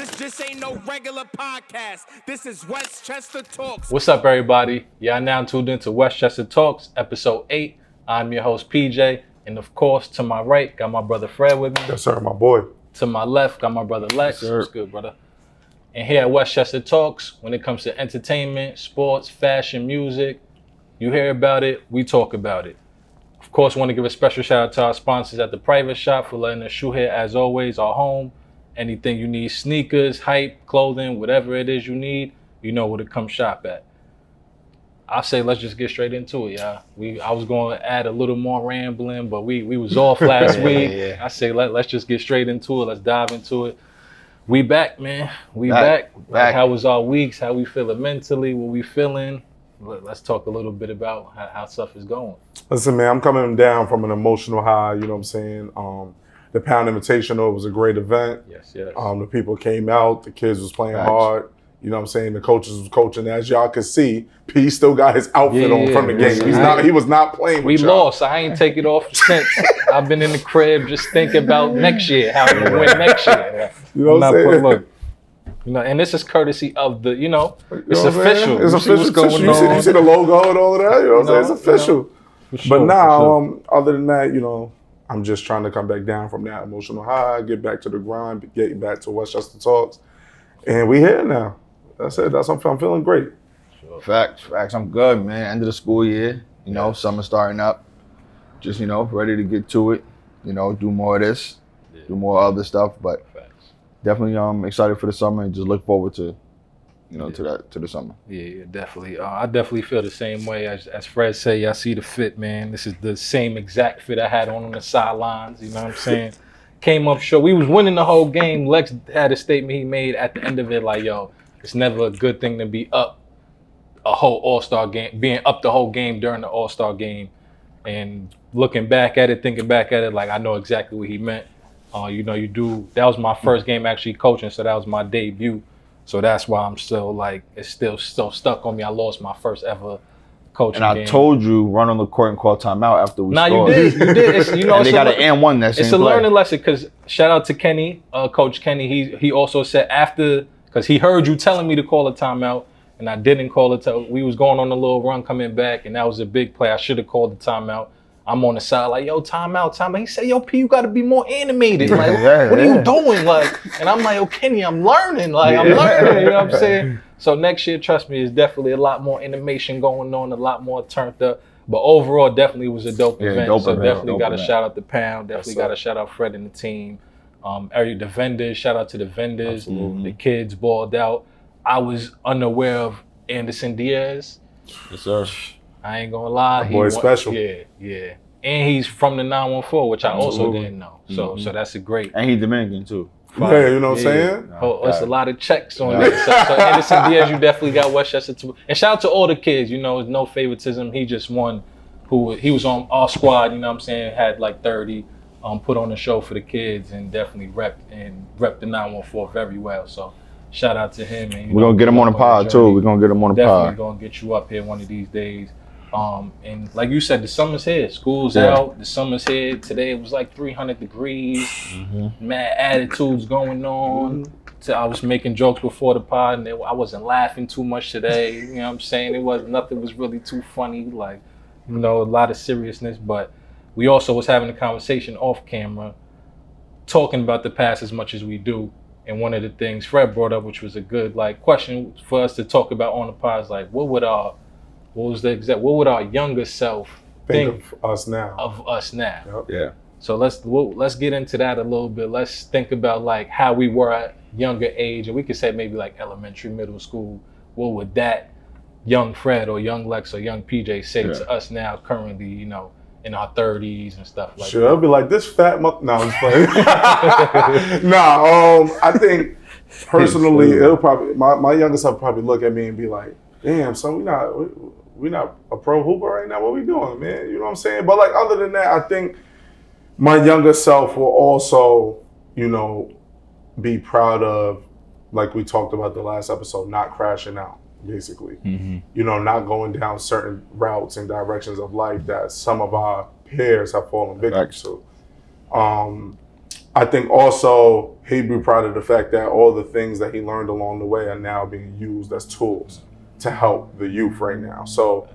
This ain't no regular podcast. This is Westchester Talks. What's up, everybody? Y'all now tuned into Westchester Talks, episode 8. I'm your host, PJ. And of course, to my right, got my brother Fred with me. Yes, sir, my boy. To my left, got my brother Lex. Yes, sir. What's good, brother? And here at Westchester Talks, when it comes to entertainment, sports, fashion, music, you hear about it, we talk about it. Of course, want to give a special shout out to our sponsors at the Private Shop for letting us shoot here, as always, our home. Anything you need, sneakers, hype, clothing, whatever it is you need, you know where to come shop at. I say let's just get straight into it, y'all. I was going to add a little more rambling, but we was off last week. Yeah. I say let's just get straight into it. Let's dive into it. We back, man. We back. Like, how was our weeks? How we feeling mentally? What we feeling? Let's talk a little bit about how stuff is going. Listen, man, I'm coming down from an emotional high, you know what I'm saying? The Pound Invitational was a great event. Yes. The people came out, the kids was playing Thanks. hard. You know what I'm saying? The coaches was coaching. As y'all could see, P still got his outfit on from the game. He was not playing We with y'all. lost. I ain't take it off since. I've been in the crib just thinking about next year, how we win next year. You know what I'm saying? Look, and this is courtesy of the, it's You know what I'm official. saying? It's You see what's official. going You on. see the logo and all of that? You know what I'm saying? It's official. For sure, But now, for sure. other than that, I'm just trying to come back down from that emotional high, get back to the grind, get back to Westchester Talks. And we here now. That's it. I'm feeling great. Facts. I'm good, man. End of the school year, summer starting up. Just, ready to get to it, do more of this, do more other stuff. But definitely excited for the summer and just look forward to, to the summer. Yeah, definitely. I definitely feel the same way. As Fred say, I see the fit, man. This is the same exact fit I had on the sidelines, you know what I'm saying? Came up short. We was winning the whole game. Lex had a statement he made at the end of it like, yo, it's never a good thing to be up a whole All-Star game, being up the whole game during the All-Star game. And looking back at it, thinking back at it, like I know exactly what he meant. That was my first game actually coaching, so that was my debut. So that's why I'm still it's still so stuck on me. I lost my first ever coaching And game. I told you, run on the court and call timeout after we Nah, scored. you did. It's, and they got an and one that same It's a play. learning lesson because shout out to Kenny, Coach Kenny. He also said after, because he heard you telling me to call a timeout, and I didn't call it. We was going on a little run coming back, and that was a big play. I should have called the timeout. I'm on the side like, yo, timeout. He said, yo, P, you got to be more animated. Like, what are you doing? Like, and I'm like, yo, Kenny, I'm learning. Like, I'm learning. You know what I'm saying? So next year, trust me, there's definitely a lot more animation going on, a lot more turned up. But overall, definitely was a dope event. Definitely got to shout out the Pound. Definitely got to shout out Fred and the team. The vendors, shout out to the vendors. Absolutely. The kids balled out. I was unaware of Anderson Diaz. Yes, sir. I ain't gonna lie. Boy's special. Yeah. And he's from the 914, which I also didn't know. So that's a great. And he Dominican too. Yeah, you know what I'm saying? It's a lot of checks on there. So Anderson Diaz, you definitely got Westchester too. And shout out to all the kids, it's no favoritism. He just won. He was on our squad, you know what I'm saying, had like 30, put on a show for the kids and definitely repped the 914 very well. So shout out to him. And, We're going to get him on the pod too. We're going to get him on the pod. Definitely going to get you up here one of these days. And like you said, the summer's here. School's out. The summer's here. Today it was like 300 degrees. Mad attitudes going on. So I was making jokes before the pod, and I wasn't laughing too much today. You know what I'm saying? Nothing was really too funny. Like, a lot of seriousness. But we also was having a conversation off camera, talking about the past as much as we do. And one of the things Fred brought up, which was a good question for us to talk about on the pod, is like, what would our younger self think of us now? Yep. Yeah. So let's get into that a little bit. Let's think about like how we were at younger age, and we could say maybe like elementary, middle school. What would that young Fred or young Lex or young PJ say to us now, currently, in our 30s and stuff like that? I'll be like, this fat No, I'm just playing. I think personally, it'll probably my younger self probably look at me and be like, damn, son, we not a pro hooper right now. What we doing, man? You know what I'm saying? But like other than that, I think my younger self will also, be proud of, like we talked about the last episode, not crashing out, basically. Not going down certain routes and directions of life that some of our peers have fallen victim to. I think also he'd be proud of the fact that all the things that he learned along the way are now being used as tools to help the youth right now. So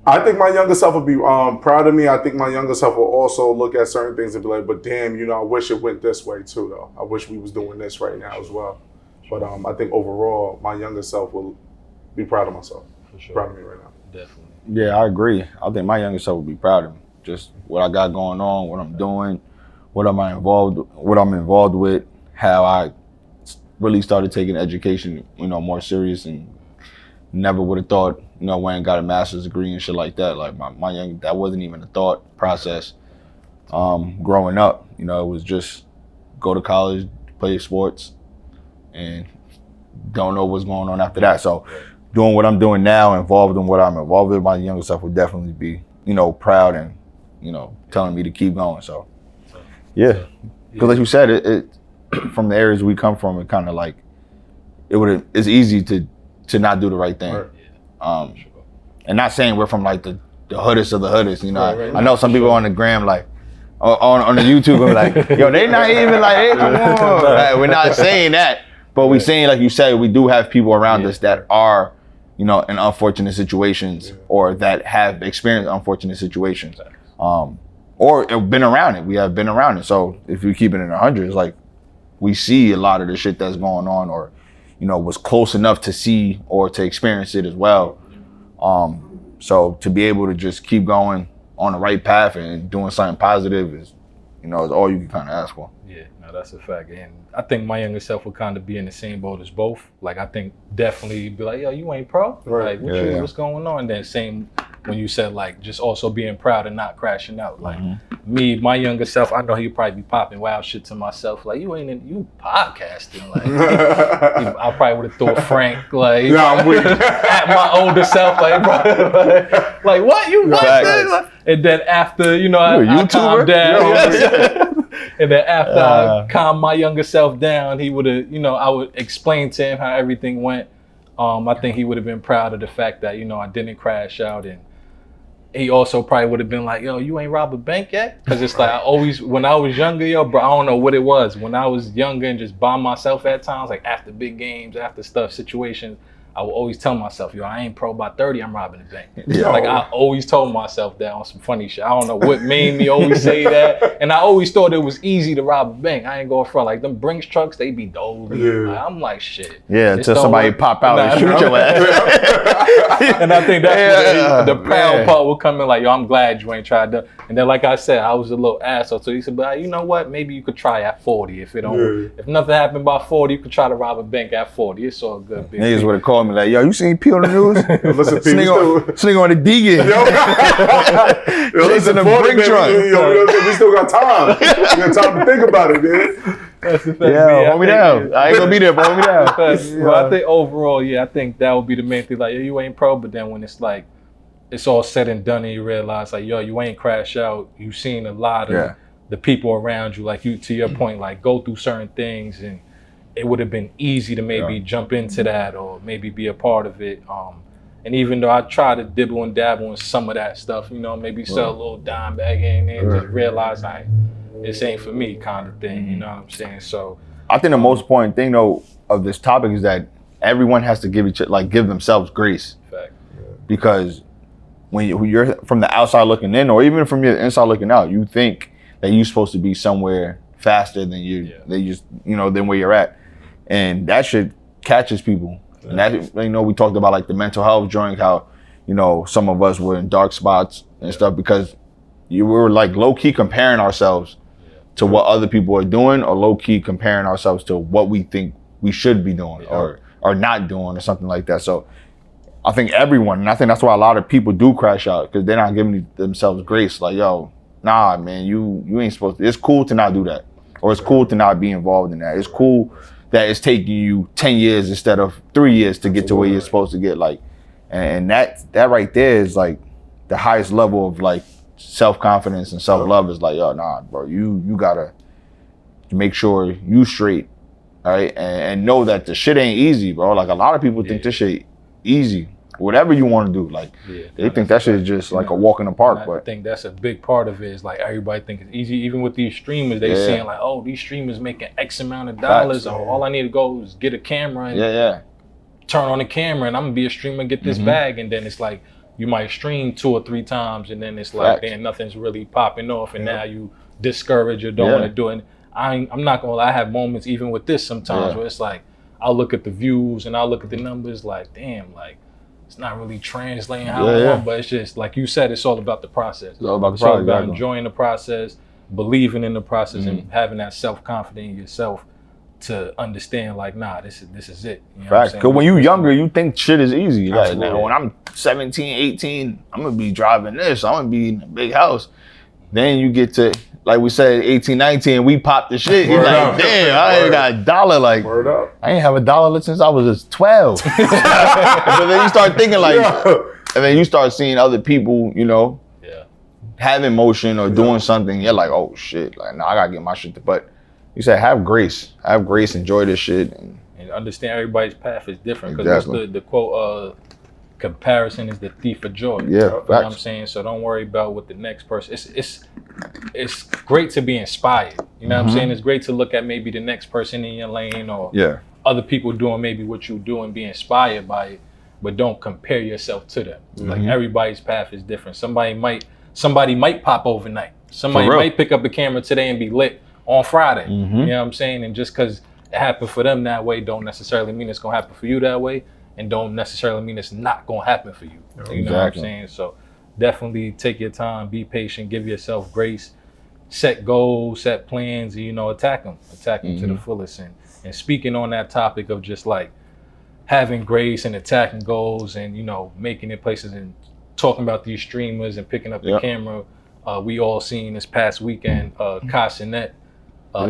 I think my younger self would be proud of me. I think my younger self will also look at certain things and be like, but damn, you know, I wish it went this way too, though. I wish we was doing this right now as well. But I think overall, my younger self will be proud of myself. For sure. Proud of me right now. Definitely. Yeah, I agree. I think my younger self would be proud of me. Just what I got going on, what I'm doing, what I'm involved with, how I really started taking education, you know, more serious, and never would have thought, you know, went and got a master's degree and shit like that. Like that wasn't even a thought process. Growing up, you know, it was just go to college, play sports, and don't know what's going on after that. So doing what I'm doing now, involved in what I'm involved with, my younger self would definitely be, you know, proud and, you know, telling me to keep going. So yeah, because like you said, it from the areas we come from, it kind of like it's easy to not do the right thing. Right. And not saying we're from like the hoodest of the hoodest, you know. Right. I know some people on the gram like on the YouTube are like, yo, they not even like, hey, come on. Like, we're not saying that, but we saying, like you said, we do have people around us that are, you know, in unfortunate situations or that have experienced unfortunate situations, or have been around it. We have been around it. So if you keep it in 100, it's like we see a lot of the shit that's going on, or, you know, was close enough to see or to experience it as well. So to be able to just keep going on the right path and doing something positive is, you know, is all you can kind of ask for. Yeah, no, that's a fact. And I think my younger self would kind of be in the same boat as both. Like, I think definitely be like, yo, you ain't pro? Right. Like, what's going on? And then same when you said, like, just also being proud and not crashing out. Like, me, my younger self, I know he'd probably be popping wild shit to myself. Like, you podcasting. Like, I probably would have thought Frank, like, I'm with you. at my older self, like what? You what? And then after, you know, I calmed down. And then after I calmed my younger self down, he would have, you know, I would explain to him how everything went. I think he would have been proud of the fact that, you know, I didn't crash out. And he also probably would have been like, yo, you ain't robbed a bank yet? Because it's like, when I was younger, yo, bro, I don't know what it was. When I was younger and just by myself at times, like after big games, after situations, I would always tell myself, yo, I ain't pro by 30, I'm robbing a bank. Like, I always told myself that on some funny shit. I don't know what made me always say that. And I always thought it was easy to rob a bank. I ain't going front. Like, them Brinks trucks, they be dope. Like, I'm like, shit. Yeah, until somebody pop out and shoot your ass. And I think that's where the proud part will come in, like, yo, I'm glad you ain't tried to. And then, like I said, I was a little asshole. So he said, but you know what? Maybe you could try at 40. If nothing happened by 40, you could try to rob a bank at 40. It's all good. Niggas would have called me like, yo, you seen P on the news? Listen, this nigga on the D-Gig. Chasing a brick truck. We still got time. We got time to think about it, man. That's the fact. Yeah, hold me down. I ain't gonna be there, but hold me down. Well, I think overall, I think that would be the main thing. Like, yo, you ain't pro, but then when it's like, it's all said and done and you realize, like, yo, you ain't crash out. You've seen a lot of the people around you, like, you, to your point, like, go through certain things, and it would have been easy to maybe jump into that or maybe be a part of it. And even though I try to dibble and dabble in some of that stuff, you know, maybe sell a little dime bag in there and just realize, like, this ain't for me kind of thing, you know what I'm saying? So I think the most important thing, though, of this topic is that everyone has to give themselves grace. Fact. Because when you're from the outside looking in, or even from your inside looking out, you think that you're supposed to be somewhere faster than than where you're at. And that shit catches people. And that, you know, we talked about like the mental health joint, how, you know, some of us were in dark spots and stuff because we were like low key comparing ourselves to what other people are doing, or low key comparing ourselves to what we think we should be doing or not doing or something like that. So I think everyone, and I think that's why a lot of people do crash out, because they're not giving themselves grace. Like, yo, nah, man, you ain't supposed to. It's cool to not do that, or it's cool to not be involved in that. It's cool that it's taking you 10 years instead of 3 years to get to where you're supposed to get. Like, and that right there is like the highest level of like self-confidence and self-love. Is like, yo, nah, bro, you gotta make sure you straight, all right, and know that the shit ain't easy, bro. Like, a lot of people think this shit easy, whatever you want to do. Like they think that shit is just like a walk in the park. But I think that's a big part of it. Is like everybody think it's easy. Even with these streamers, they saying like, oh, these streamers making X amount of dollars. Or all I need to go is get a camera and turn on the camera, and I'm gonna be a streamer, get this bag, and then it's like you might stream 2 or 3 times, and then it's like then nothing's really popping off, and now you discourage or don't want to do it. I'm not gonna lie, I have moments even with this sometimes where it's like I'll look at the views and I'll look at the numbers like, damn, like it's not really translating how I want, but it's just like you said, it's all about the process. It's all about enjoying the process, believing in the process, and having that self-confidence in yourself to understand like, nah, this is it. You know Facts. Because when you younger, you think shit is easy. Like, now, when I'm 17, 18, I'm gonna be driving this. I'm gonna be in a big house. Then you get to, like we said, 18, 19, we pop the shit. You're like, damn, I ain't got $1. Like, I ain't have $1 since I was just 12. But then you start thinking like, and then you start seeing other people, you know, having motion or doing something. You're like, oh shit, like, nah, I gotta get my shit to, but you said have grace, enjoy this shit. And understand everybody's path is different. Because the quote, comparison is the thief of joy. Yeah, you know what I'm saying? So don't worry about what the next person. It's great to be inspired. You know what I'm saying? It's great to look at maybe the next person in your lane or other people doing maybe what you do and be inspired by it, but don't compare yourself to them. Like everybody's path is different. Somebody might pop overnight. Somebody might pick up a camera today and be lit on Friday. You know what I'm saying? And just because it happened for them that way don't necessarily mean it's gonna happen for you that way. And don't necessarily mean it's not gonna happen for you. You know what I'm saying? So definitely take your time, be patient, give yourself grace, set goals, set plans, and, you know, attack them to the fullest. And speaking on that topic of just like having grace and attacking goals and, you know, making it places and talking about these streamers and picking up the camera, we all seen this past weekend, Cenat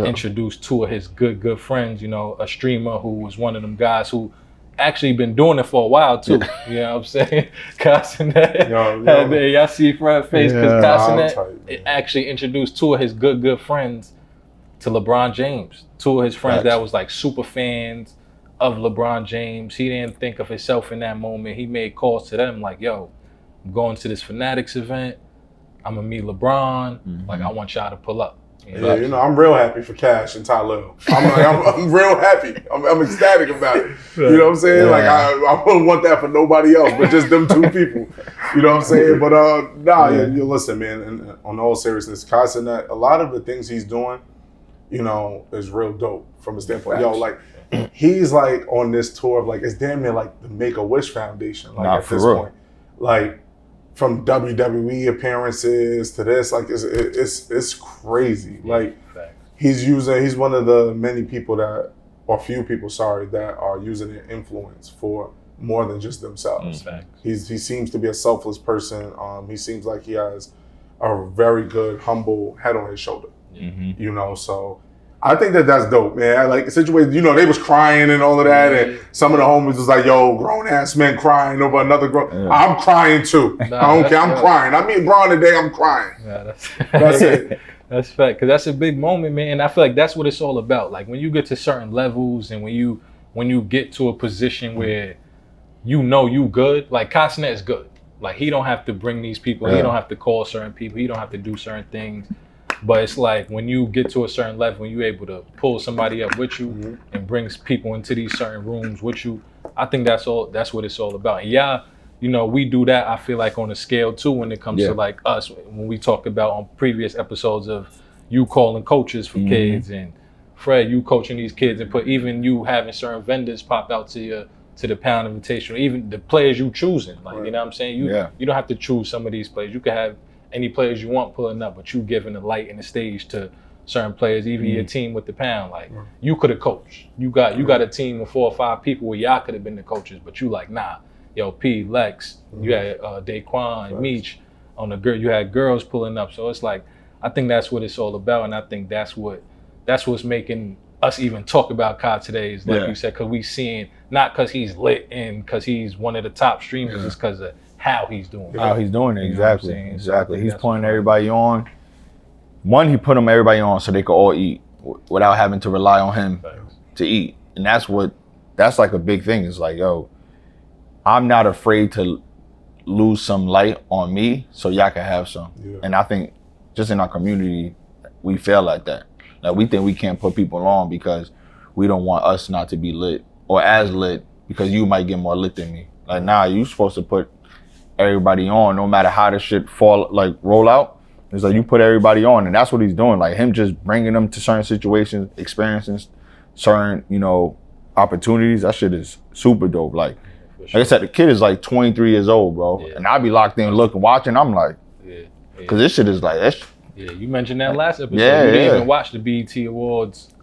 introduced 2 of his good friends, you know, a streamer who was one of them guys who actually been doing it for a while too. You know what I'm saying? Cenat, y'all see Fred's face because Cenat actually introduced 2 of his good friends to LeBron James. 2 of his friends that was like super fans of LeBron James. He didn't think of himself in that moment. He made calls to them like, yo, I'm going to this Fanatics event. I'm gonna meet LeBron. Like, I want y'all to pull up. Yeah, you know, I'm real happy for Cash and Tylell. I'm real happy. I'm ecstatic about it. You know what I'm saying? Like, I wouldn't want that for nobody else, but just them 2 people. You know what I'm saying? But you listen, man. And on all seriousness, Cenat, a lot of the things he's doing, you know, is real dope from a standpoint. Yo, like, he's like on this tour of like, it's damn near like the Make-A-Wish Foundation. Like at this point, like. From WWE appearances to this, like it's crazy. Like he's one of the many people that, or few people, that are using their influence for more than just themselves. He seems to be a selfless person. He seems like he has a very good, humble head on his shoulder. You know, so I think that's dope, man. Like the situation, you know, they was crying and all of that, and some of the homies was like, "Yo, grown ass men crying over another grown." I'm crying too. I don't care. I'm crying. I mean, Braun today. I'm crying. That's it. That's fact, because that's a big moment, man. And I feel like that's what it's all about. Like when you get to certain levels, and when you get to a position where you know you good, like Cenat is good. Like he don't have to bring these people. He don't have to call certain people. He don't have to do certain things. But it's like when you get to a certain level, when you're able to pull somebody up with you and brings people into these certain rooms with you, I think that's what it's all about. And you know, we do that, I feel like, on a scale too when it comes to like us, when we talked about on previous episodes of you calling coaches for kids, and Fred, you coaching these kids, and even you having certain vendors pop out to the Pound Invitation, even the players you choosing. Like, you know what I'm saying? You don't have to choose some of these players. You can have any players you want pulling up, but you giving the light and the stage to certain players, even your team with the Pound. Like you could have coached. You got a team of 4 or 5 people where y'all could have been the coaches, but you like, nah, yo, P, Lex, you had Daquan, Meech on the girl, you had girls pulling up. So it's like, I think that's what it's all about, and I think that's what's making us even talk about Kai today is like you said, because we seeing, not because he's lit and because he's one of the top streamers, it's because of how he's doing it. How he's doing it, exactly. Exactly. He's putting everybody on. One, he put everybody on so they could all eat without having to rely on him to eat. And that's like a big thing. It's like, yo, I'm not afraid to lose some light on me so y'all can have some. Yeah. And I think just in our community, we fail at that. Like we think we can't put people on because we don't want us not to be lit or as lit because you might get more lit than me. Like, nah, you supposed to put everybody on no matter how the shit roll out. It's like you put everybody on, and that's what he's doing. Like him just bringing them to certain situations, experiencing certain, opportunities. That shit is super dope. Like I said, the kid is like 23 years old, bro. Yeah. And I be locked in looking, watching. I'm like, because this shit is like, yeah, you mentioned that last episode. You didn't even watch the BET Awards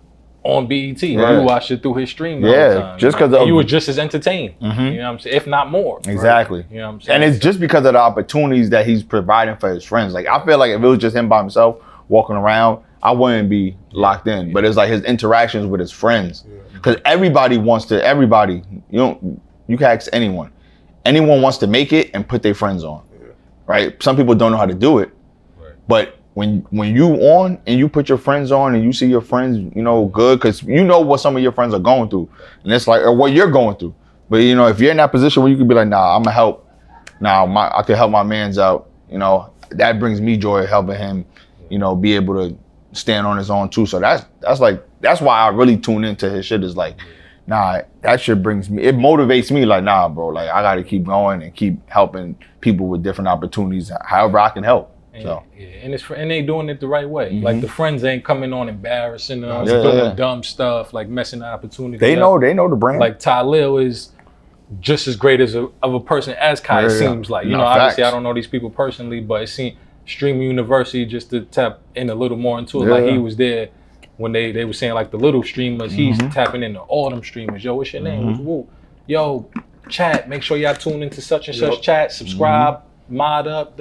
on BET. Right. You watched it through his stream all the time. Just because you were just as entertained. Mm-hmm. You know what I'm saying? If not more. Exactly. Right? You know what I'm saying? And it's just because of the opportunities that he's providing for his friends. Like I feel like if it was just him by himself walking around, I wouldn't be locked in. But it's like his interactions with his friends. Because everybody, you can ask anyone. Anyone wants to make it and put their friends on. Yeah. Right? Some people don't know how to do it. Right. But when you on and you put your friends on and you see your friends, good, because you know what some of your friends are going through. And it's like, or what you're going through. But if you're in that position where you could be like, nah, I'm gonna help. Nah, I could help my mans out. That brings me joy helping him, be able to stand on his own too. So that's why I really tune into his shit is like, nah, that shit it motivates me like, nah, bro, like I gotta keep going and keep helping people with different opportunities, however I can help. And they doing it the right way. Mm-hmm. Like the friends ain't coming on embarrassing us, doing dumb stuff, like messing the opportunity. They know the brand. Like Talil is just as great of a person as Kai seems like. Obviously I don't know these people personally, but it seemed Stream University, just to tap in a little more into it, like he was there when they were saying like the little streamers, he's tapping into all them streamers. Yo, what's your name? Woo. Yo, chat, make sure y'all tune into such and such chat, subscribe, mod up,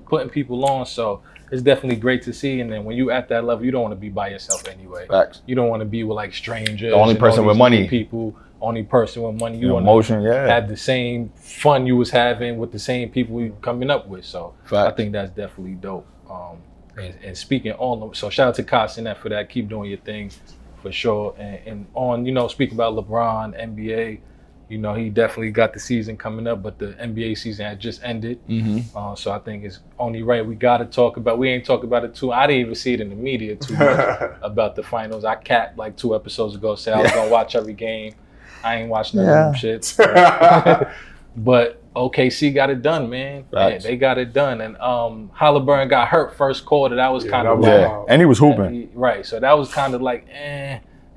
putting people on. So it's definitely great to see. And then when you at that level, you don't want to be by yourself anyway. Facts. You don't want to be with like strangers. The only person with money. People, only person with money. You want to have the same fun you was having with the same people you coming up with. So I think that's definitely dope. And speaking on, so shout out to Cenat for that. Keep doing your thing for sure. And on, speak about LeBron, NBA, he definitely got the season coming up, but the NBA season had just ended. So I think it's only right. We got to talk about, we ain't talk about it too. I didn't even see it in the media too much about the finals. I capped like 2 episodes ago, said I was going to watch every game. I ain't watched none of them shits. But OKC got it done, man. Right. They got it done. And Halliburton got hurt first quarter. That was kind of and he was hooping. Right. So that was kind of like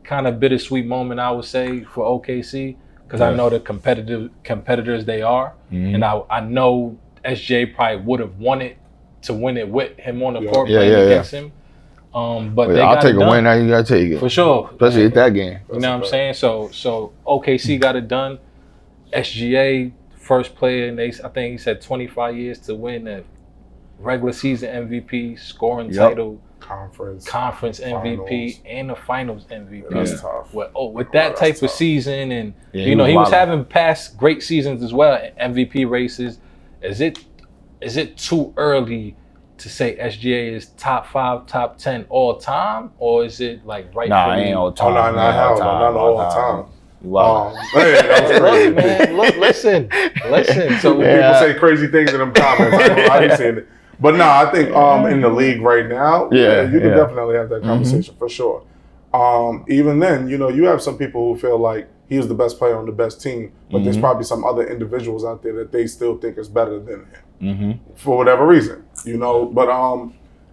kind of bittersweet moment, I would say, for OKC. Because I know the competitors they are. And I know SGA probably would have wanted to win it with him on the court playing against him. But I'll take a win now, you gotta take it. For sure. Especially at that game. You know what I'm saying? So OKC got it done. SGA, first player, and I think he said 25 years to win the regular season MVP, scoring title, conference MVP, and the finals MVP. That's tough. With that type of season, and he was having past great seasons as well, MVP races. Is it too early to say SGA is top 5, top 10 all time, or is it like right? Nah, ain't all time. Not all time. Wow. Look, man, listen. So when people say crazy things in them comments, I ain't saying it. But no, I think in the league right now, you can definitely have that conversation for sure. Even then, you have some people who feel like he was the best player on the best team, but there's probably some other individuals out there that they still think is better than him for whatever reason, But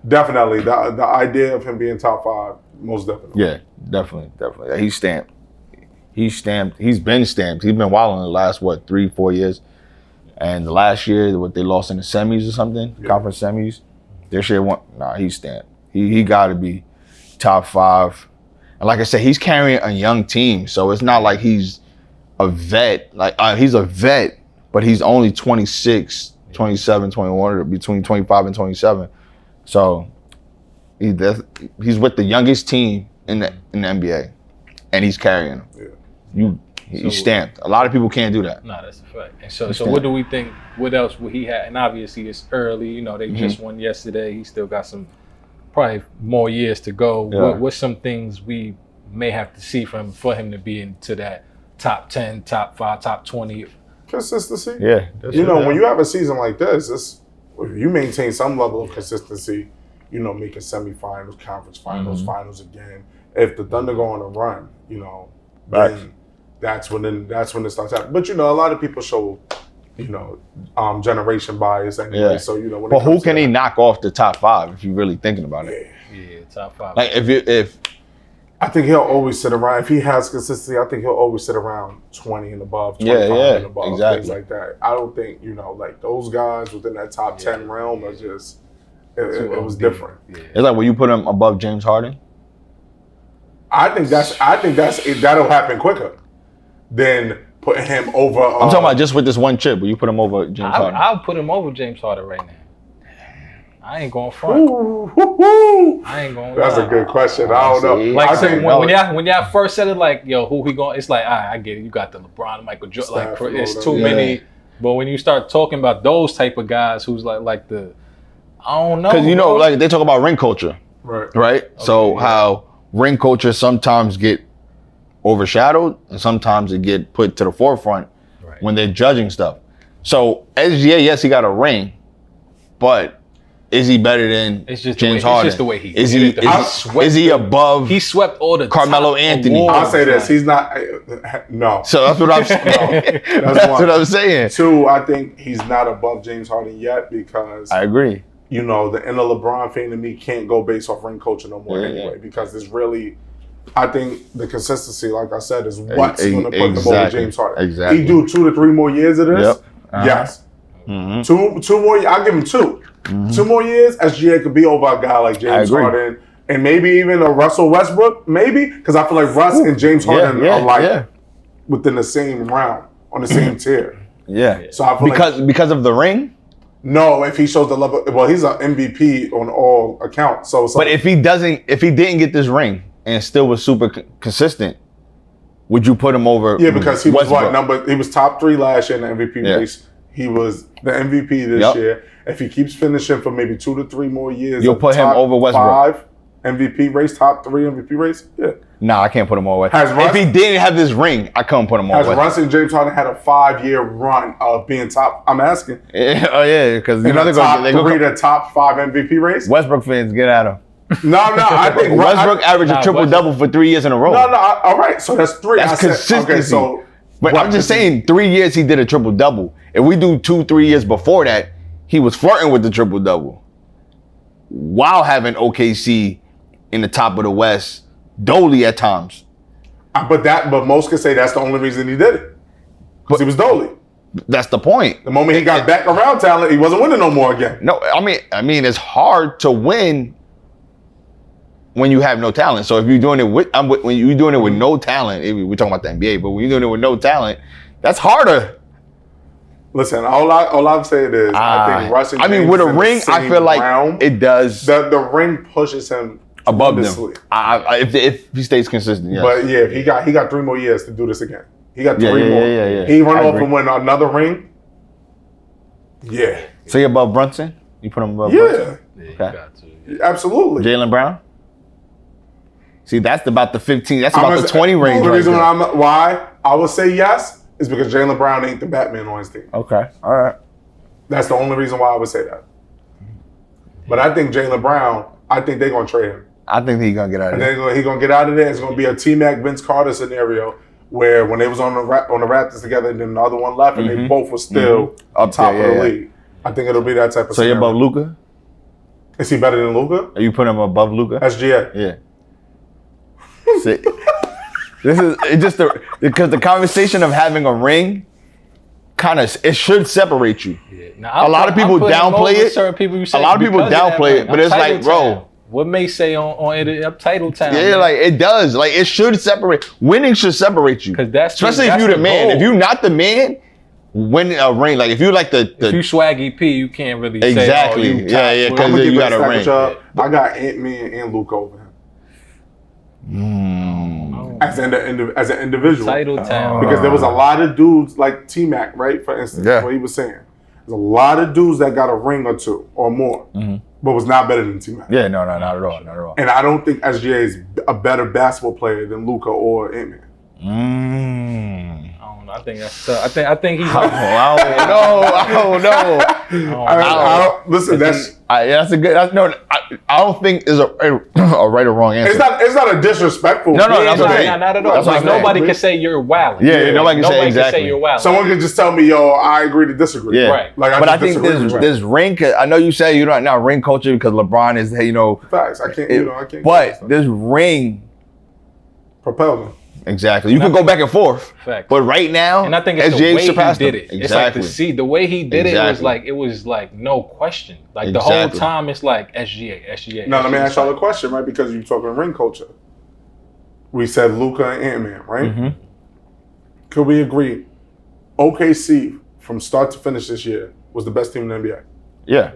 definitely, the idea of him being top 5, most definitely. Yeah, definitely. He's stamped. He's been stamped. He's been wilding the last, 3-4 years. And the last year, they lost in the semis or something, conference semis. This year, he's stamped. He got to be top 5. And like I said, he's carrying a young team. So it's not like he's a vet. He's a vet, but he's only 26, 27, 21, between 25 and 27. So he's with the youngest team in the NBA, and he's carrying them. He's stamped. A lot of people can't do that. No, that's a fact. And so what do we think? What else would he have? And obviously it's early. They just won yesterday. He still got some probably more years to go. Yeah. What's some things we may have to see for him to be into that top 10, top 5, top 20 Consistency. Yeah. When you have a season like this, if you maintain some level of consistency, making semifinals, conference finals, finals again. If the Thunder go on a run, then that's when it starts happening. But a lot of people show, generation bias anyway. Yeah. So when but who can he knock off the top 5 if you're really thinking about it? Yeah, top 5. Like if I think he'll always sit around. If he has consistency, I think he'll always sit around 20 and above, 25 and above, exactly. things like that. I don't think, like those guys within that top 10 realm are just, it was different. Yeah. It's like when you put him above James Harden. I think that'll happen quicker than putting him over. I'm talking about just with this one chip. Will you put him over James Harden? I'll put him over James Harden right now. I ain't going front. I ain't going. That's a good question. I don't know. Like I said, when y'all first said it, like, yo, who he going? It's like, I get it. You got the LeBron, Michael Jordan. Like, it's too many. But when you start talking about those type of guys, who's like the, I don't know. Because like they talk about ring culture, right? Okay, So how ring culture sometimes get overshadowed and sometimes it get put to the forefront when they're judging stuff. So SGA, yes, he got a ring, but is he better than James Harden? It's just the way he is. Is he above? He swept all the Carmelo Anthony. awards. I'll say this: he's not. No. So that's what I'm saying. That's what I'm saying. 2, I think he's not above James Harden yet because I agree. the inner LeBron fan in me can't go based off ring culture no more anyway because it's really. I think the consistency, like I said, is what's going to put him over James Harden. Exactly. He do 2 to 3 more years of this. Yep. Yes. Mm-hmm. Two more. I'll give him 2. 2 more years, SGA could be over a guy like James Harden and maybe even a Russell Westbrook, maybe because I feel like Russ and James Harden are within the same round on the same tier. Yeah. So I feel because of the ring. No, if he shows the level, well, he's an MVP on all accounts. So, but if he didn't get this ring and still was super consistent, would you put him over? Yeah, because he was Westbrook? he was top 3 last year in the MVP race. He was the MVP this year. If he keeps finishing for maybe 2 to 3 more years, you'll put him over Westbrook. 5 MVP race, top 3 MVP race. Yeah. Nah, I can't put him over Westbrook. If he didn't have this ring, I couldn't put him over Westbrook. Has Russ and James Harden had a 5-year run of being top? I'm asking. Because they're going to the top 5 MVP race. Westbrook fans, get at him. No, I think Westbrook averaged a triple-double for 3 years in a row. No, all right. So that's 3. That's consistency. Okay, so. But I'm just saying, 3 years he did a triple-double. If we do 2-3 years before that, he was flirting with the triple-double while having OKC in the top of the West, Dolly at times. But most could say that's the only reason he did it. Because he was Dolly. That's the point. The moment he got back around talent, he wasn't winning no more again. No, I mean, it's hard to win when you have no talent. So if you're doing it with no talent, we're talking about the NBA, but when you're doing it with no talent, that's harder. Listen, all I'm saying is I think Russ and James with a ring, I feel like it does. The ring pushes him above them. If he stays consistent, yes. But yeah, he got 3 more years to do this again. He got 3 more. Yeah. He run off and win another ring. Yeah. So you above Brunson? You put him above Brunson? Yeah, you got to. Yeah. Absolutely. Jaylen Brown? See, that's about the 15. That's about the 20 range. The reason why I would say yes is because Jaylen Brown ain't the Batman on his team. Okay, all right. That's the only reason why I would say that. But I think Jaylen Brown, I think they're going to trade him. I think he's going to get out of there. He's going to get out of there. It's going to be a T-Mac, Vince Carter scenario where when they was on the Raptors together and then the other one left and they both were still up top of the league. I think it'll be that type of scenario. So you're above Luka? Is he better than Luka? Are you putting him above Luka? SGA. Yeah. See, because the conversation of having a ring it should separate you. Yeah. Now, a lot of people downplay it. Certain people you say a lot of people downplay it, but it's like, bro. What may say on Title Town? Yeah, man. Like it does. Like it should separate. Winning should separate you. Especially if you're the man. If you're not the man, winning a ring. Like if you like the if you swaggy P, you can't really exactly. say, because you got a ring. I got Ant-Man and Luke over him. As an individual. Title Town. Because there was a lot of dudes like T-Mac, right? For instance, what he was saying. There's a lot of dudes that got a ring or 2 or more, but was not better than T-Mac. Yeah, no, not at all, not at all. And I don't think SGA is a better basketball player than Luka or Ant-Man. I I think that's tough. I think he's. I don't know. Listen, that's a good. I don't think there's a right or wrong answer. It's not a disrespectful. No, that's debate. Not at all. That's Like, what I'm nobody saying. can say you're wild. Yeah, nobody can say exactly. Can say you're wild. Someone can just tell me, yo, I agree to disagree. Yeah, Right. Like, but I just think disagree with you. this ring. I know you say you're not ring culture because LeBron is, Facts. I can't. But this ring, propel them. exactly. You can go back and forth. Facts. But right now, And I think it's the SGA way he surpassed did him. it. It's like the way he did Exactly. it was like no question. Like the whole time it's like SGA. Now let me ask y'all a question, right? Because you're talking ring culture. We said Luka and Ant-Man, right? Mm-hmm. Could we agree OKC from start to finish this year was the best team in the NBA? Yeah.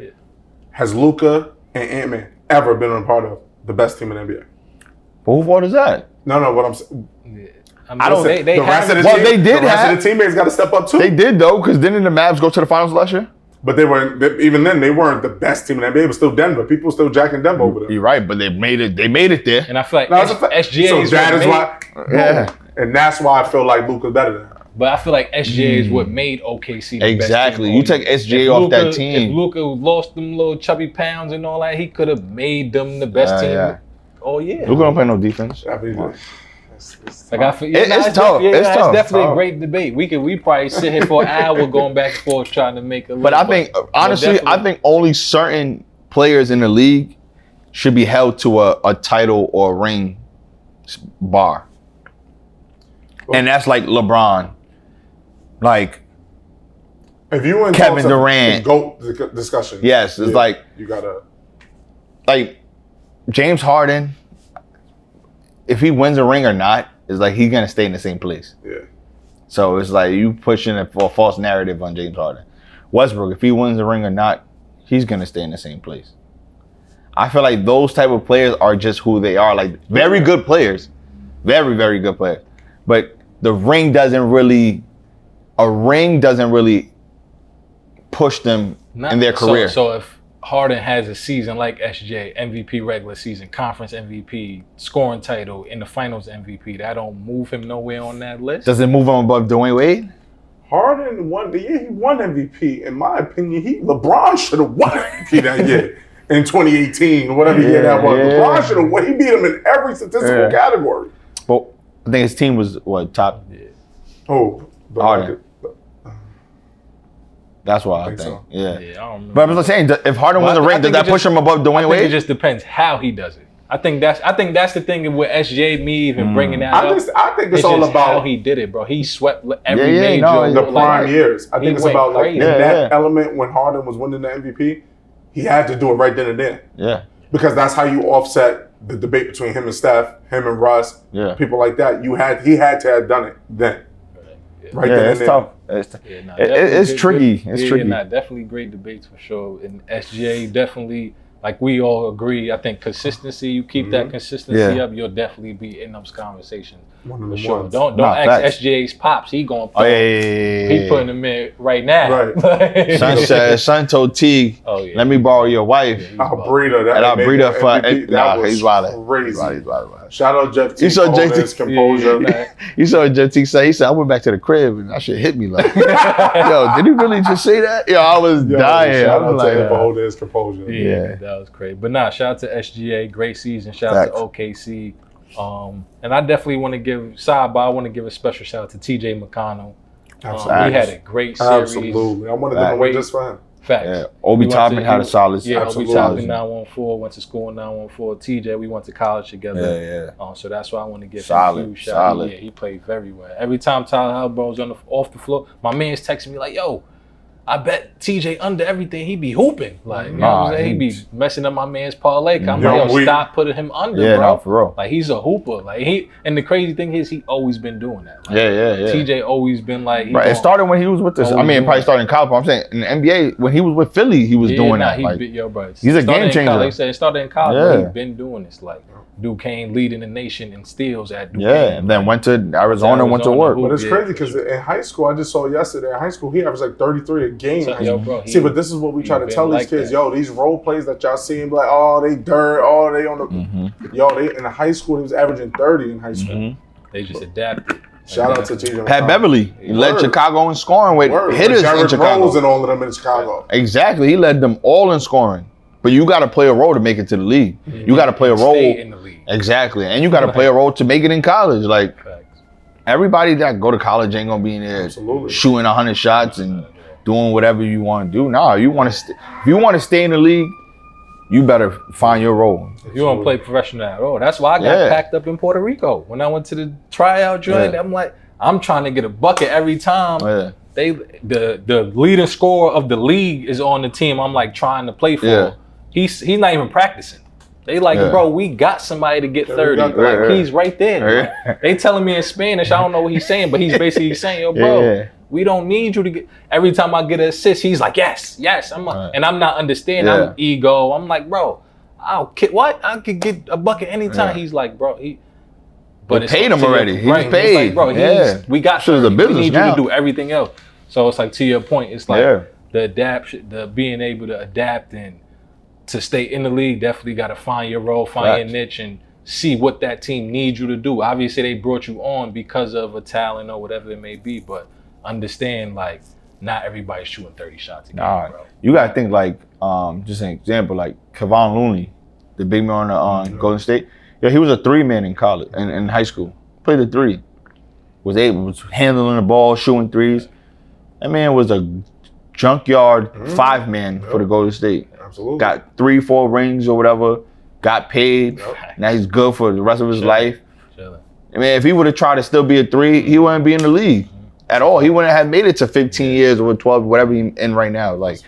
Has Luka and Ant-Man ever been a part of the best team in the NBA? But who fault is that? No, what I'm saying. I don't. They the rest of the have. team, they did the rest have- of the teammates got to step up too. They did though, because didn't the Mavs go to the finals last year? But even then they weren't the best team in the NBA. It was still Denver. People were still jacking Denver over there. You're right, but they made it. They made it there. And I feel like No, it's a fact. SGA So is that what is made, why. Yeah. And that's why I feel like Luka's better than him. But I feel like SGA is what made OKC the Exactly. best team. You take SGA off that team. If Luka lost them little chubby pounds and all that, he could have made them the best team. Yeah. Oh yeah. Luka don't play no defense. I mean, Like I feel, It's tough. It's tough. definitely Tough. a great debate. We probably sit here for an hour going back and forth trying to make a. But I think honestly, I think only certain players in the league should be held to a title or ring bar, and that's like LeBron, like if you in Kevin talks of Durant. the GOAT discussion, yes, it's like you gotta. James Harden. If he wins a ring or not, it's like he's gonna stay in the same place. Yeah. So it's like you pushing a false narrative on James Harden. Westbrook, if he wins the ring or not, he's gonna stay in the same place. I feel like those type of players are just who they are. Like very good players, very very good players. But the ring doesn't really push them in their career. So if Harden has a season like SGA, MVP regular season, conference MVP, scoring title, in the finals MVP, that don't move him nowhere on that list. Does it move him above Dwayne Wade? Harden won the year he won MVP. In my opinion, LeBron should have won MVP that year in 2018, whatever year that was. Yeah. LeBron should have won. He beat him in every statistical category. But I think his team was top. Oh, but Harden. That's why I think. so. I Yeah. don't remember. But I was saying, if Harden wins the ring, does that push him above I Dwayne think Wade? it just depends how he does it. I think that's the thing with SGA. Me even bringing that up. I think it's all just about how he did it, bro. He swept every Yeah, major. no, the prime years. I he think it's went about like crazy. in Yeah, that yeah. element when Harden was winning the MVP, he had to do it right then and there. Yeah. Because that's how you offset the debate between him and Steph, him and Russ, Yeah. people like that. He had to have done it then. Right Yeah, then and it's there. tough. Yeah, nah, It's definitely tricky. good- It's yeah, tricky. Nah, definitely great debates for sure. And SGA definitely, like we all agree, I think consistency, you keep that consistency Yeah. up, you'll definitely be in those conversations. One of For them sure. ones. Don't Nah, ask facts. SGA's pops. He going to Oh, yeah. He putting them in right now. Right. Son told T, Oh, yeah. let me borrow your wife. I'll breed her. And I'll breed her for MVP. nah, That was he's wild. crazy. He's wild. Shout out Jeff T. You saw for holding JT. his composure. Yeah. You saw JT say, he said, I went back to the crib and that shit hit me like, yo, did he really just say that? Yo, I was dying. I Shout was out to him for like, holding his composure. Yeah, that was crazy. But nah, shout out to SGA, great season. Shout out to OKC. And I definitely want to give a special shout out to TJ McConnell. We had a great series. Absolutely. I wanted them to win just for him. Facts. yeah, Obi Toppin had a solid Yeah, Obi absolutely. Toppin 914, went to school in 914. TJ, we went to college together. Yeah. So that's why I want to give Solid, him a huge shout out. solid. Yeah, he played very well. Every time Tyler Hellbro's off the floor, my man's texting me like, yo, I bet TJ under everything, he be hooping. Like, you know what I'm saying? He be messing up my man's parlay. I'm like, yo, stop putting him under, Yeah, bro. no, for real. Like, he's a hooper. Like, and the crazy thing is, he always been doing that. Like, Yeah. TJ always been like, Right, it started when he was with this. I mean, it probably started in college, but I'm saying in the NBA, when he was with Philly, he was doing that. Like, he's a game changer. Like I said, it started in college, Yeah. but he's been doing this. Like, Duquesne leading the nation in steals at Duquesne. yeah, and then went to Arizona, went to work. But it's Yeah. crazy because in high school, I just saw yesterday, in high school, he averaged like 33 a game. So, yo, bro, See, but this is what we try to been tell these like kids. that. Yo, these role plays that y'all seeing, like, oh, they dirt, oh, they on the... Yo, they in the high school, he was averaging 30 in high school. They just adapted. Shout out to TJ. Pat Beverly. He led Chicago in scoring with hitters Derrick in Chicago. Rose and all of them in Chicago. Exactly. He led them all in scoring. But you got to play a role to make it to the league. You got to play a role. Stay in the league. Exactly. And you got to play a role to make it in college. Like, everybody that go to college ain't going to be in there shooting 100 shots and doing whatever you want to do. Nah, if you want to stay in the league, you better find your role. If you want to play professional at all, that's why I got packed up in Puerto Rico. When I went to the tryout joint, I'm like, I'm trying to get a bucket every time. The leading scorer of the league is on the team I'm like trying to play for. He's not even practicing. They like, bro, we got somebody to get 30. Like, he's right there. Like, they telling me in Spanish, I don't know what he's saying, but he's basically saying, yo, bro, we don't need you to get. Every time I get an assist, he's like, yes. I'm like, and I'm not understanding. I'm ego. I'm like, bro, I could get a bucket anytime. He's like, bro, but it's paid him already. He's paid. Like, bro, we got so the business. We need now. you to do everything else. So it's like, to your point, it's like the being able to adapt and to stay in the league. Definitely got to find your role, find your niche, and see what that team needs you to do. Obviously, they brought you on because of a talent or whatever it may be, but understand, like, not everybody's shooting 30 shots a game, bro. You got to think, like, just an example, like Kevon Looney, the big man on Golden State. Yeah, he was a 3-man in college, in high school. Played the 3. Was handling the ball, shooting 3s. That man was a junkyard 5-man for the Golden State. Absolutely. Got 3-4 rings or whatever. Got paid. Now he's good for the rest of his life. I mean, if he would have tried to still be a 3, he wouldn't be in the league at all. He wouldn't have made it to 15 years or 12, whatever he's in right now. Like,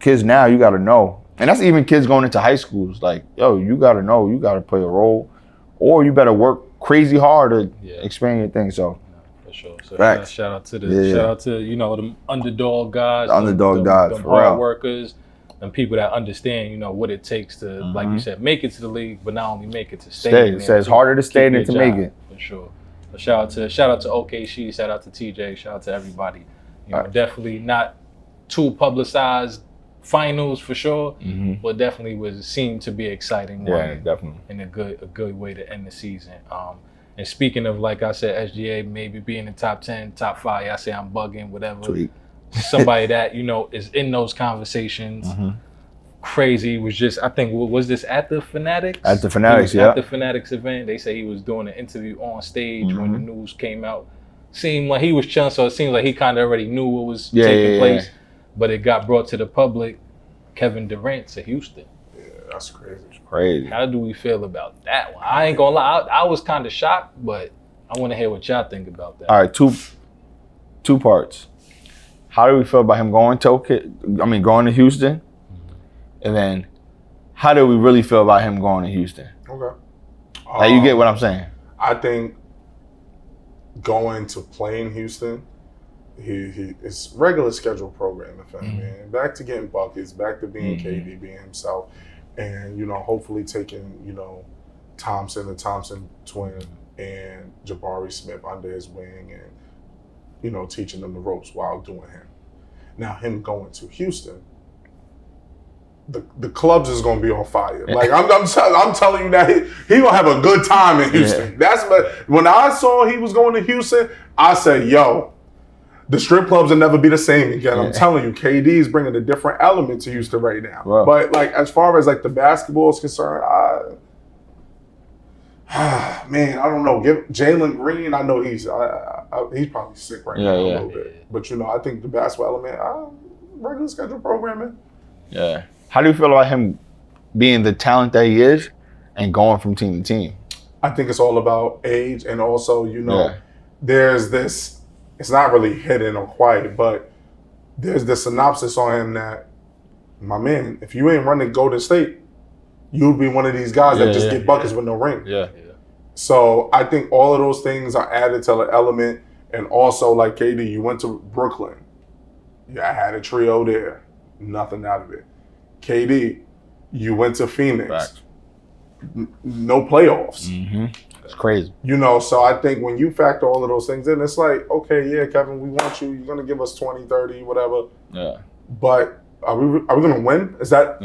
kids now, you gotta know. And that's even kids going into high schools. Like, yo, you gotta know, you gotta play a role, or you better work crazy hard to expand your thing. So, for sure. So shout out to the underdog guys, the hard workers, and people that understand, what it takes to, like you said, make it to the league, but not only make it to stay. It says harder to stay than to make it. For sure. So shout out to OKC, shout out to TJ, shout out to everybody. Definitely not too publicized finals for sure, but definitely seemed to be exciting. Definitely. And a good way to end the season. And speaking of, like I said, SGA maybe being in top 10, top 5, I say I'm bugging, whatever. Sweet. Somebody that, is in those conversations. Crazy was just, I think, was this at the Fanatics? At the Fanatics, At the Fanatics event. They say he was doing an interview on stage when the news came out. Seemed like he was chilling, so it seemed like he kind of already knew what was taking place. But it got brought to the public. Kevin Durant to Houston. Yeah, that's crazy. It's crazy. How do we feel about that one? I ain't gonna lie, I was kind of shocked, but I want to hear what y'all think about that. All right, two parts. How do we feel about him going to Houston? And then, how do we really feel about him going to Houston? Okay. Like, you get what I'm saying? I think going to play in Houston, it's regular schedule programming for him, man. Back to getting buckets, back to being KD, being himself, and hopefully taking Thompson, the Thompson twin, and Jabari Smith under his wing, and teaching them the ropes while doing him. Now him going to Houston, the clubs is gonna be on fire. Like I'm telling you that he gonna have a good time in Houston. That's when I saw he was going to Houston, I said, yo. The strip clubs will never be the same again. I'm telling you, KD is bringing a different element to Houston right now. Wow. But like, as far as like the basketball is concerned, man, I don't know. Give Jalen Green, I know he's probably sick right now a little bit. But I think the basketball element, regular schedule programming. Yeah. How do you feel about him being the talent that he is and going from team to team? I think it's all about age, and also there's this. It's not really hidden or quiet, but there's the synopsis on him that, my man, if you ain't running Golden State, you'll be one of these guys that just get buckets with no ring. So I think all of those things are added to the element. And also, like KD, you went to Brooklyn. I had a trio there. Nothing out of it. KD, you went to Phoenix. Facts. No playoffs. It's crazy. So I think when you factor all of those things in, it's like, okay, yeah, Kevin, we want you. You're going to give us 20, 30, whatever. Yeah. But are we going to win? Is that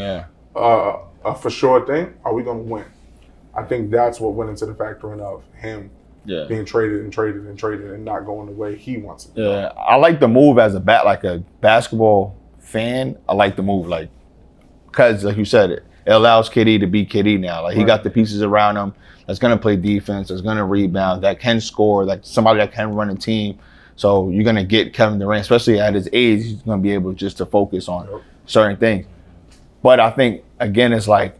a for sure thing? Are we going to win? I think that's what went into the factoring of him being traded and not going the way he wants it. Yeah, I like the move as a basketball fan. I like the move, like, because like you said, it allows KD to be KD now. Like he got the pieces around him that's gonna play defense, that's gonna rebound, that can score, like somebody that can run a team. So you're gonna get Kevin Durant, especially at his age, he's gonna be able just to focus on certain things. But I think again, it's like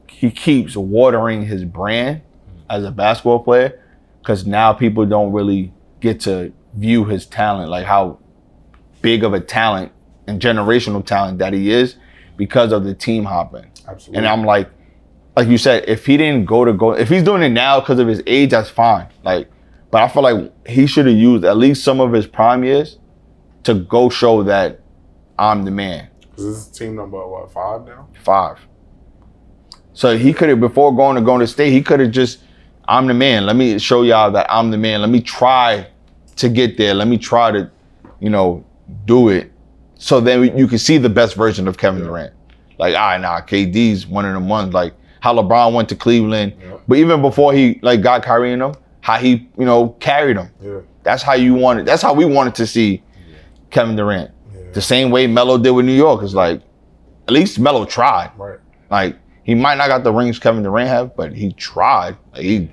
he keeps watering his brand as a basketball player, because now people don't really get to view his talent, like how big of a talent and generational talent that he is, because of the team hopping. Absolutely. And I'm like you said, if he didn't if he's doing it now because of his age, that's fine. Like, but I feel like he should have used at least some of his prime years to go show that I'm the man. This is team number, 5 now? 5. So he could have, before going to Golden State, he could have just, I'm the man. Let me show y'all that I'm the man. Let me try to get there. Let me try to, do it. So then you can see the best version of Kevin Durant. Like, KD's one of them ones. Like how LeBron went to Cleveland. Yeah. But even before he got Kyrie in him, how he, carried him. Yeah. That's how we wanted to see Kevin Durant. Yeah. The same way Melo did with New York. It's like, at least Melo tried. Right. Like, he might not got the rings Kevin Durant have, but he tried. Like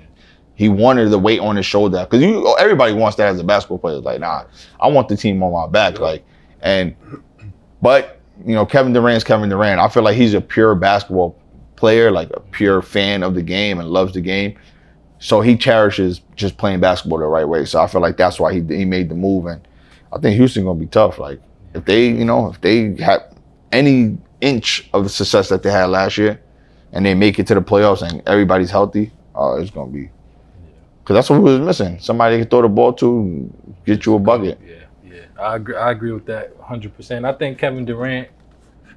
he wanted the weight on his shoulder. Because everybody wants that as a basketball player. Like, nah, I want the team on my back. Yeah. But Kevin Durant's Kevin Durant. I feel like he's a pure basketball player, like a pure fan of the game and loves the game. So he cherishes just playing basketball the right way. So I feel like that's why he made the move. And I think Houston's gonna be tough. Like if they have any inch of the success that they had last year, and they make it to the playoffs and everybody's healthy, it's gonna be. Because that's what we was missing. Somebody can throw the ball to and get you a bucket. Yeah. I agree with that 100%. I think Kevin Durant,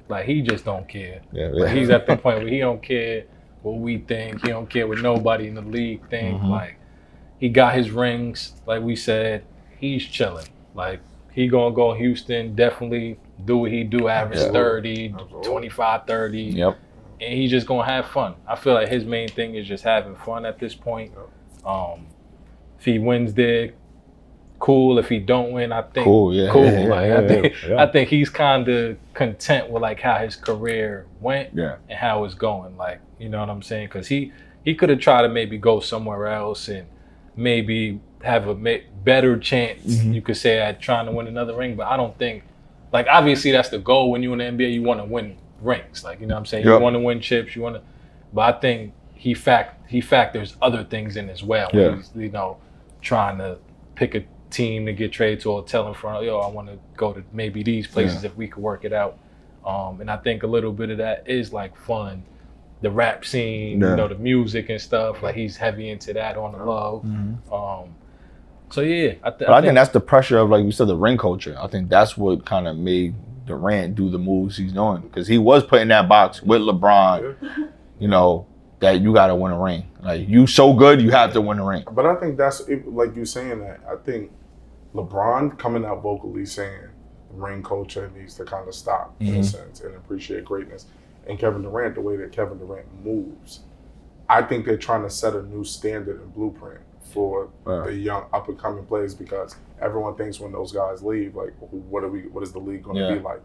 like, he just don't care. Yeah. Like, he's at the point where he don't care what we think. He don't care what nobody in the league think. Mm-hmm. Like, he got his rings. Like we said, he's chilling. Like, he gonna go in Houston, definitely do what he do, average 30, 25, 30. Yep. And he's just gonna have fun. I feel like his main thing is just having fun at this point. If he wins there, cool. If he don't win, I think cool. I think he's kind of content with like how his career went and how it's going. Like, you know what I'm saying? Because he could have tried to maybe go somewhere else and maybe have a better chance, you could say, at trying to win another ring. But I don't think, like, obviously that's the goal when you're in the NBA. You want to win rings, like, you know what I'm saying? You want to win chips. But I think he factors other things in as well. When he's, trying to pick a team to get traded to, or tell him I want to go to maybe these places if we could work it out. And I think a little bit of that is like fun, the rap scene, the music and stuff. Like he's heavy into that on the low. Mm-hmm. So yeah, I think that's the pressure of, like you said, the ring culture. I think that's what kind of made Durant do the moves he's doing, because he was put in that box with LeBron. That you got to win a ring. Like, you so good, you have to win a ring. But I think that's, like you saying that, I think LeBron coming out vocally saying ring culture needs to kind of stop, in a sense, and appreciate greatness. And Kevin Durant, the way that Kevin Durant moves, I think they're trying to set a new standard and blueprint for the young up-and-coming players, because everyone thinks when those guys leave, like, what is the league going to be like?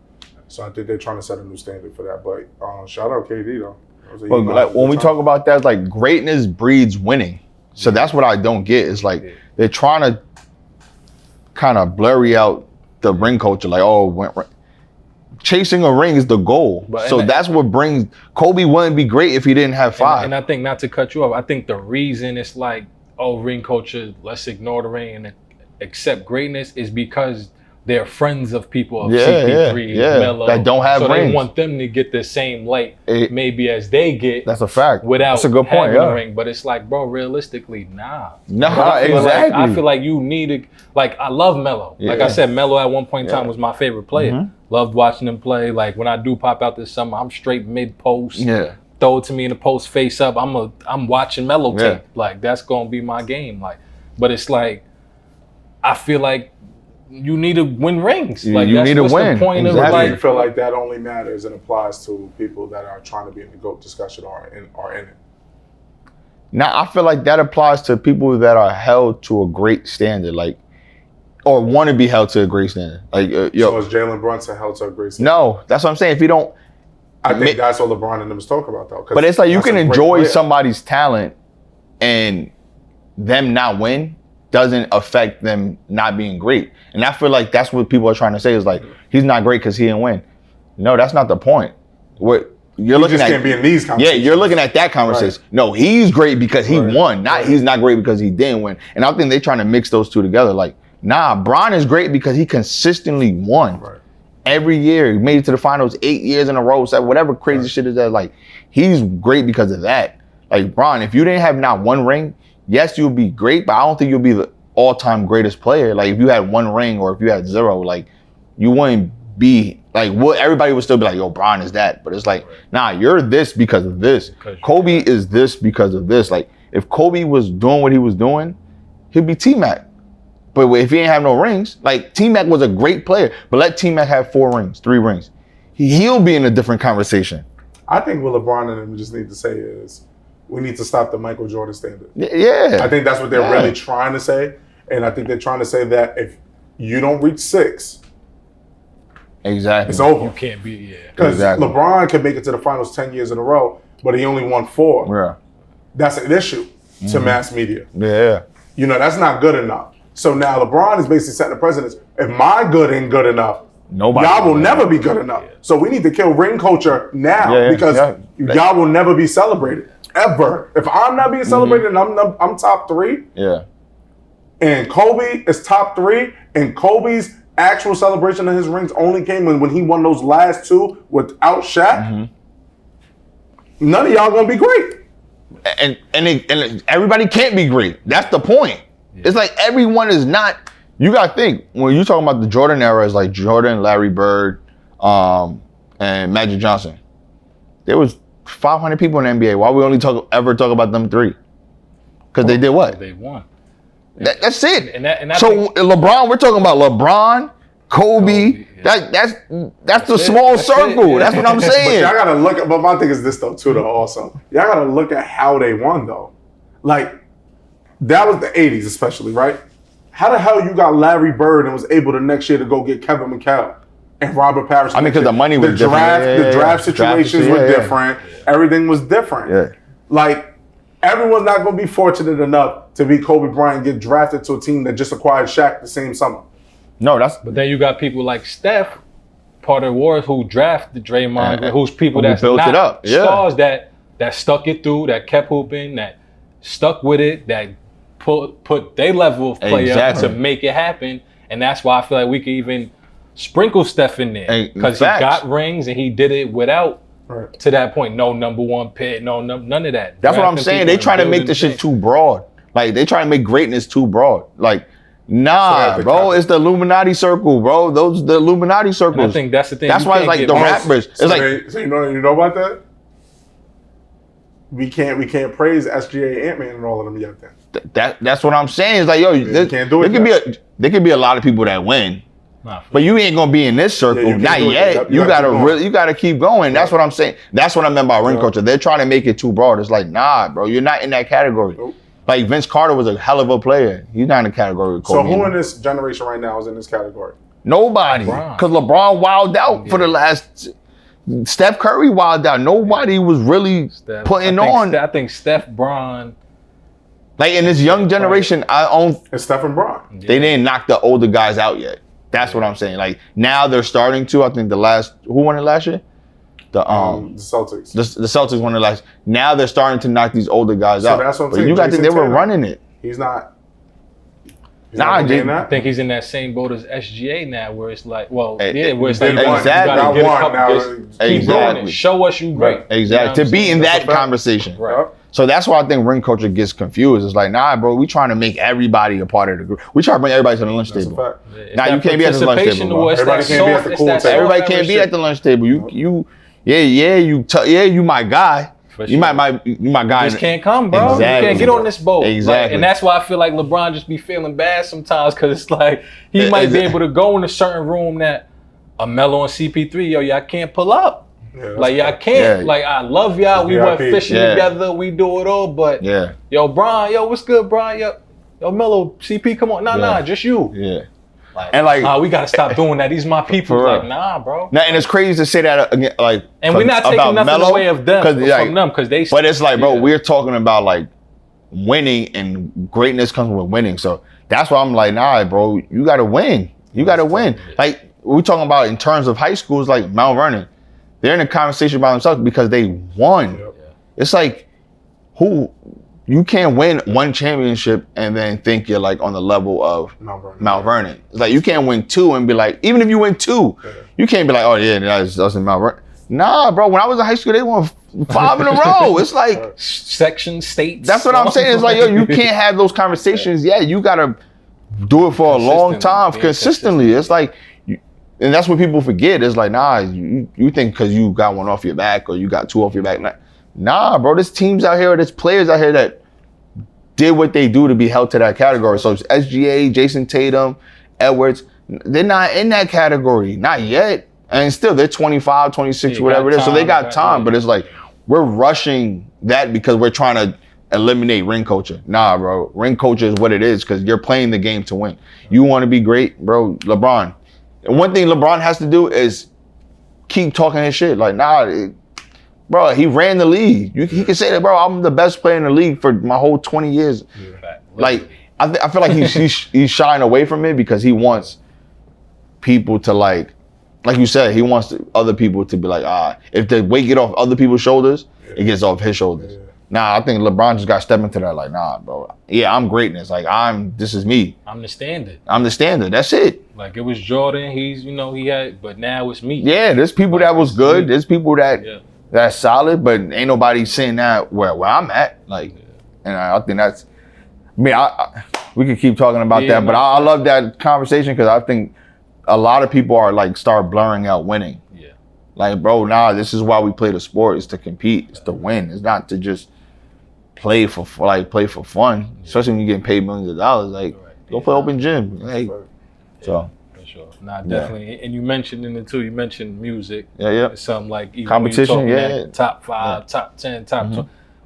So I think they're trying to set a new standard for that. But shout out KD, though. But like when we talk about that, like, greatness breeds winning. So that's what I don't get. It's like they're trying to kind of blurry out the ring culture. Like, chasing a ring is the goal. That's what brings. Kobe wouldn't be great if he didn't have 5. And I think, not to cut you off, I think the reason it's like, ring culture, let's ignore the ring and accept greatness, is because they're friends of people of CP3, Melo, that don't have rings. So they want them to get the same light maybe as they get. That's a fact. Without that's a good point, having a ring. But it's like, bro, realistically, nah. Exactly. I feel like you need to, like, I love Melo. Yeah. Like I said, Melo at one point in time was my favorite player. Mm-hmm. Loved watching him play. Like, when I do pop out this summer, I'm straight mid-post. Yeah. Throw it to me in the post, face up. I'm watching Melo tape. Like, that's gonna be my game. Like, but it's like, I feel like you need to win rings. Like, you need to win. The point of, like, you feel like that only matters and applies to people that are trying to be in the GOAT discussion or in it. Now I feel like that applies to people that are held to a great standard, like, or want to be held to a great standard. Like, So is Jalen Brunson held to a great standard? no, that's what I'm saying. If you don't, I think that's what LeBron and them was talking about, though. but it's like you can enjoy player. somebody's talent and them not win doesn't affect them not being great. And I feel like that's what people are trying to say is like, he's not great because he didn't win. No, that's not the point. What you're looking just at, can't be in these yeah, conversations. you're looking at that conversation. Right. No, he's great because he Right. won. Not Right. he's not great because he didn't win. And I think they're trying to mix those two together. Like, nah, Bron is great because he consistently won. Right. Every year, he made it to the finals 8 years in a row, so whatever crazy shit is that, like, he's great because of that. Like, Bron, if you didn't have not one ring, yes, you'll be great, but I don't think you'll be the all-time greatest player. Like, if you had one ring or if you had zero, like, you wouldn't be, like, what everybody would still be like, yo, Bron is that. But it's like, nah, you're this because of this. Kobe is this because of this. Like, if Kobe was doing what he was doing, he'd be T-Mac. But if he ain't have no rings, like T-Mac was a great player, but let T-Mac have 4 rings, 3 rings. He'll be in a different conversation. I think what LeBron and them just need to say is we need to stop the Michael Jordan standard. Yeah. I think that's what they're really trying to say. And I think they're trying to say that if you don't reach 6, Exactly. it's over. You can't be, yeah. Because Exactly. LeBron can make it to the finals 10 years in a row, but he only won 4. Yeah. That's an issue to mass media. Yeah. You know, that's not good enough. So now LeBron is basically setting the precedence. If my good ain't good enough, Nobody. y'all will never be good enough. So we need to kill ring culture now Yeah, because yeah. y'all will never be celebrated ever. If I'm not being celebrated and I'm top 3, Yeah. and Kobe is top 3, and Kobe's actual celebration of his rings only came when he won those last 2 without Shaq, none of y'all gonna be great. And everybody can't be great. That's the point. Yeah. It's like everyone is not. You gotta think when you talking about the Jordan era, it's like Jordan, Larry Bird, and Magic Johnson. There was 500 people in the NBA. Why we only ever talk about them 3? Because they did what? They won. That's it. And I so think, LeBron, we're talking about LeBron, Kobe. Yeah. That's the small circle. That's what I'm But saying. y'all gotta look at, but my thing is this though too though also. Y'all gotta look at how they won though. Like, that was the 80s especially, right? How the hell you got Larry Bird and was able the next year to go get Kevin McHale and Robert Parrish? I mean, because the money was different. The draft situations were different. Everything was different. Yeah. Like, everyone's not gonna be fortunate enough to be Kobe Bryant and get drafted to a team that just acquired Shaq the same summer. No, that's. But then you got people like Steph, part of the Warriors, who drafted Draymond, who's people who that's built not it up. Yeah. stars that stuck it through, that kept hooping, that stuck with it, that put their level of play up to make it happen. And that's why I feel like we can even sprinkle Steph in there. Because he got rings and he did it without, to that point, no number 1 pick, none of that. That's what I'm saying. They try to make the shit too broad. Like, they try to make greatness too broad. Like, nah, So bro, it's the Illuminati circle, bro. Those the Illuminati circles. And I think that's the thing. That's why it's like the rappers. It's So like, so you know about that? We can't praise SGA, Ant-Man, and all of them yet. Then that's what I'm saying. It's like, yo, you can't do it. There could be a lot of people that win, but you ain't gonna be in this circle. you can't Not do it. yet. You You gotta keep going. That's what I'm saying. That's what I meant by ring culture. They're trying to make it too broad. It's like, nah, bro, you're not in that category. Nope. Like, Vince Carter was a hell of a player. He's not in the category with Kobe. So who in this generation right now is in this category? Nobody. Because LeBron wilded out for the last. Steph Curry wilded out. Nobody was really putting on. I think Steph, Bron. Like, in this young generation, It's Steph and Bron. They didn't knock the older guys out yet. That's what I'm saying. Like, now they're starting to. I think who won it last year? The Celtics. The Celtics won it last. Now they're starting to knock these older guys out. That's what I'm but saying. you got to think they were Tatum, running it. He's not. I think he's in that same boat as SGA now, where it's like, where it's like, exactly. keep doing it. Show us you great. Exactly. To be in that conversation. Right. So that's why I think ring culture gets confused. It's like, nah, bro, we trying to make everybody a part of the group. We try to bring everybody to the lunch table. Now you can't be at the lunch table, bro. Everybody can't be at the cool table. Everybody can't be at the lunch table. You my guy. You my guy. You just can't come, bro. Exactly. You can't get on this boat. Exactly. Like, and that's why I feel like LeBron just be feeling bad sometimes, because it's like he might be able to go in a certain room that a Melo and CP3, y'all can't pull up. Like y'all can't. Like I love y'all. We went fishing together. We do it all. But yo, Brian, yo, what's good, Brian? Yo, Mello, CP, come on. Nah, just you. Yeah. Like, and like, we gotta stop doing that. These my people. Like, nah, bro. Now, and it's crazy to say that again, like, and we're not taking nothing away of them from them because they. But it's like, bro, we're talking about like winning, and greatness comes with winning. So that's why I'm like, nah, bro, you gotta win. You gotta win. Like we're talking about in terms of high schools, like Mount Vernon, they're in a conversation by themselves because they won. It's like, you can't win one championship and then think you're like on the level of Mount Vernon. It's like you can't win two and be like, even if you win two, you can't be like, oh yeah, that's in Mount Vernon. Nah, bro, when I was in high school, they won 5 in a row. It's like section states. That's what I'm saying. It's like, yo, you can't have those conversations. Yeah, you gotta do it for a long time, consistently. It's like, and that's what people forget. It's like, nah, you think because you got one off your back or you got 2 off your back. Nah, bro, there's teams out here, there's players out here that did what they do to be held to that category. So it's SGA, Jason Tatum, Edwards, they're not in that category, not yet. And still, they're 25, 26, whatever it is. So they got time, but it's like, we're rushing that because we're trying to eliminate ring culture. Nah, bro, ring culture is what it is because you're playing the game to win. You want to be great, bro, LeBron. And one thing LeBron has to do is keep talking his shit. Like, nah, bro, he ran the league. He can say that, bro, I'm the best player in the league for my whole 20 years. Like, I feel like he's shying away from it because he wants people to like you said, he wants other people to be like, if the weight get off other people's shoulders, it gets off his shoulders. Nah, I think LeBron just got to step into that like, nah, bro. Yeah, I'm greatness. Like, this is me. I'm the standard. I'm the standard. That's it. Like, it was Jordan. He had, but now it's me. Yeah, there's people that was good. There's people that's solid, but ain't nobody saying that where I'm at. Like, and I think that's, I mean, we could keep talking about that, but I love that conversation because I think a lot of people are like start blurring out winning. Yeah. Like, bro, nah, this is why we play the sport. It's to compete. It's to win. It's not to just play for fun. Especially when you're getting paid millions of dollars. Like, go play open gym. Like, so. For sure. Nah, definitely. And you mentioned in it too. You mentioned music. Yeah. It's something like even competition. Top 5, top 10, top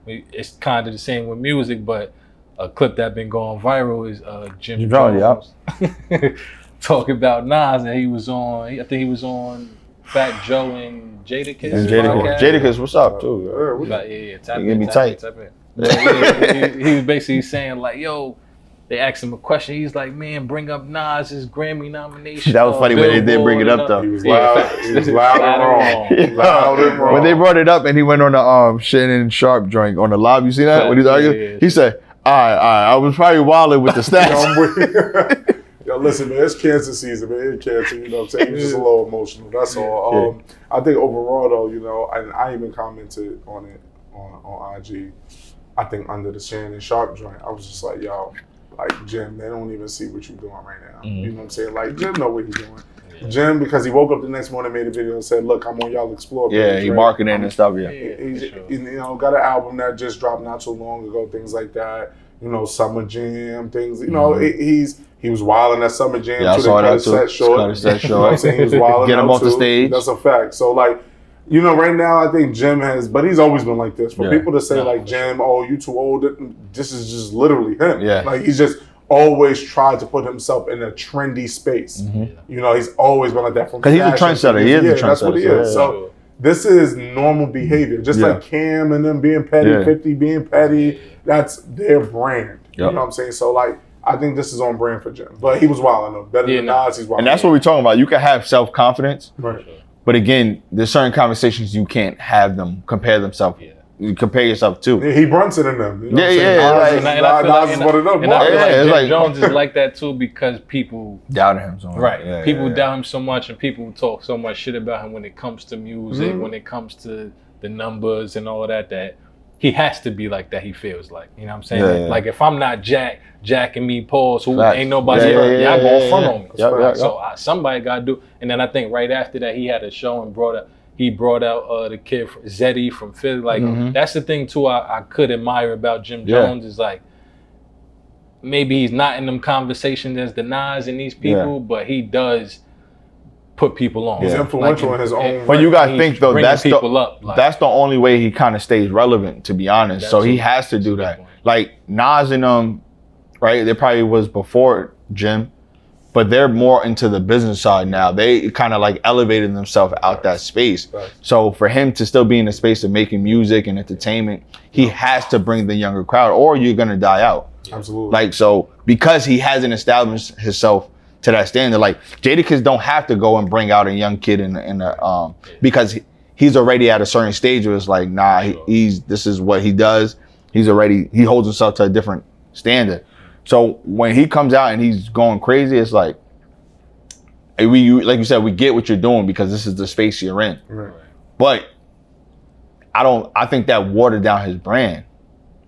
20. It's kind of the same with music, but a clip that been going viral is Jim Jones. Talking about Nas, and he was on. I think he was on Fat Joe and Jadakiss. Jadakiss, what's up too? Tap in. Give me tight. He was basically saying like, "Yo," they asked him a question. He's like, "Man, bring up Nas's Grammy nomination." That was funny when they did bring it up though. He was loud and wrong. When they brought it up and he went on the Shannon Sharp joint on the live, you see that? When he's arguing, he said, "All right, I was probably wilding with the stats." Yo, listen, man, it's cancer season, man. It's cancer, you know what I'm saying? It's just a little emotional, that's all. I think overall, though, you know, and I even commented on it on IG. I think under the Shannon Sharp joint, I was just like, yo, like, Jim, they don't even see what you're doing right now. You know what I'm saying? Like, Jim know what he's doing. Jim, because he woke up the next morning, made a video and said, look, I'm on Y'all Explore. Yeah, he marketing and stuff, You know, got an album that just dropped not too long ago, things like that. You know, Summer Jam, things, you know, he was wilding at Summer Jam too. They cut his set short. You know what I'm saying? He was wilding Get him off the stage. That's a fact. So, like, you know, right now I think Jim but he's always been like this. For people to say, like, Jim, oh, you too old, this is just literally him. Yeah. Like, he's just always tried to put himself in a trendy space. You know, he's always been like that. Because he's a trendsetter. He is a trendsetter. That's what he is. So, this is normal behavior. Just like Cam and them being petty, 50 being petty, that's their brand. You know what I'm saying? So, like, I think this is on brand for Jim. But he was wilding up. Better than Nas, he's wilding. And that's what we're talking about. You can have self-confidence. Right. But again, there's certain conversations you can't have them compare themselves. You compare yourself to. He Brunson in them. You know Nas is one of them. And I feel like Jim Jones is like that too because people doubt him so much. Right. People doubt him so much and people talk so much shit about him when it comes to music, when it comes to the numbers and all of that he has to be like that, he feels like. You know what I'm saying? Like if I'm not Jack and me, Pauls, who ain't nobody else, y'all going front on me. So somebody got to do. And then I think right after that, he had a show and brought out the kid, Zeddy from Philly. Like, that's the thing, too, I could admire about Jim Jones is, like, maybe he's not in them conversations as the Nas and these people, but he does put people on. He's influential in his own. But you gotta think though, bringing that's people up. Like, that's the only way he kind of stays relevant, to be honest. So he has to do that. Like Nas and right? They probably was before Jim, but they're more into the business side now. They kind of like elevated themselves out that space. So for him to still be in the space of making music and entertainment, he has to bring the younger crowd, or you're gonna die out. Absolutely. Like, so because he hasn't established himself to that standard, like Jadakiss don't have to go and bring out a young kid because he's already at a certain stage where it's like, nah, this is what he does. He holds himself to a different standard. So when he comes out and he's going crazy, it's like, like you said, we get what you're doing because this is the space you're in. Right. But I think that watered down his brand,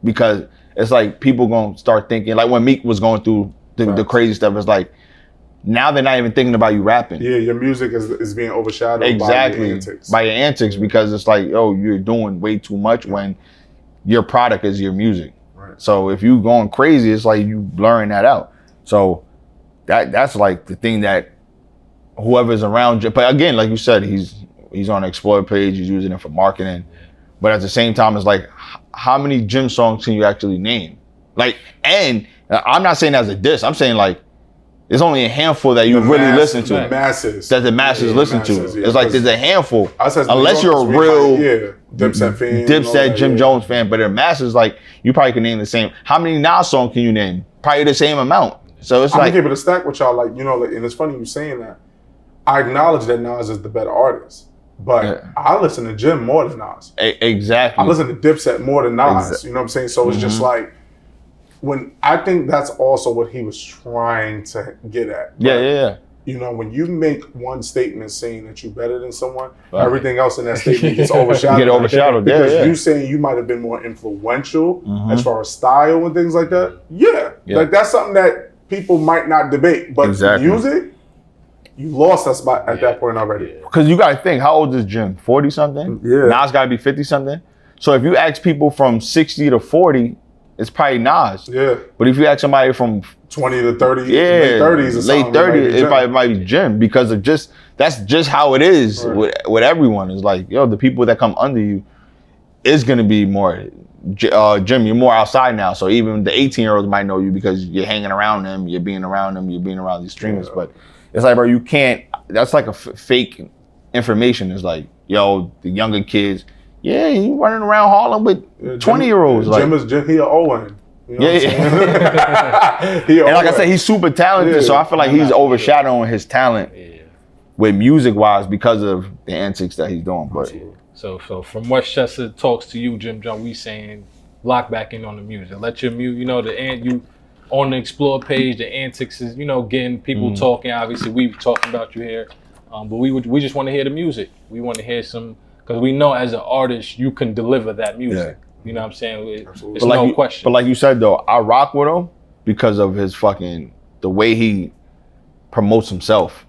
because it's like people gonna start thinking, like when Meek was going through the crazy stuff, it's like, now they're not even thinking about you rapping. Yeah, your music is being overshadowed by your antics, because it's like, oh, you're doing way too much when your product is your music. Right. So if you going crazy, it's like you blurring that out. So that's like the thing that whoever's around you. But again, like you said, he's on the Explore page, he's using it for marketing. But at the same time, it's like, how many Jim songs can you actually name? Like, and I'm not saying as a diss, I'm saying like, there's only a handful that you really listen to. The masses. That the masses listen to. Yeah, it's like there's a handful. Unless you're a real real Dipset fan. Dipset, Jim Jones fan, but the masses, like, you probably can name the same. How many Nas songs can you name? Probably the same amount. So it's I'm like, gonna keep it a stack with y'all, like, and it's funny you saying that. I acknowledge that Nas is the better artist, but I listen to Jim more than Nas. Exactly. I listen to Dipset more than Nas. You know what I'm saying? So it's just like, when I think that's also what he was trying to get at. But, yeah. When you make one statement saying that you're better than someone, everything else in that statement gets overshadowed. Get overshadowed, because you saying you might have been more influential as far as style and things like that. Yeah. Like that's something that people might not debate. But music, you lost us at that point already. Because you got to think, how old is Jim? 40 something? Yeah. Nas got to be 50 something. So if you ask people from 60 to 40, it's probably Nas. Yeah. But if you ask somebody from 20 to 30, late 30s or something, late 30s, it probably might be Jim, because of that's just how it is with everyone. It's like, the people that come under you is going to be more, Jim, you're more outside now. So even the 18-year-olds might know you because you're hanging around them, you're being around them, you're being around these streamers. But it's like, bro, you can't, that's like a fake information. It's like, the younger kids, you running around Harlem with 20-year-olds. Jim is he an Owen. And like I said, he's super talented, so I feel like he's overshadowing his talent with music-wise because of the antics that he's doing. But so from Westchester talks to you, Jim John, we saying lock back in on the music. Let your music, you on the Explore page, the antics is, getting people talking. Obviously, we talking about you here, but we just want to hear the music. We want to hear some. Because we know as an artist, you can deliver that music. You know what I'm saying? It's no question. But like you said, though, I rock with him because of his the way he promotes himself.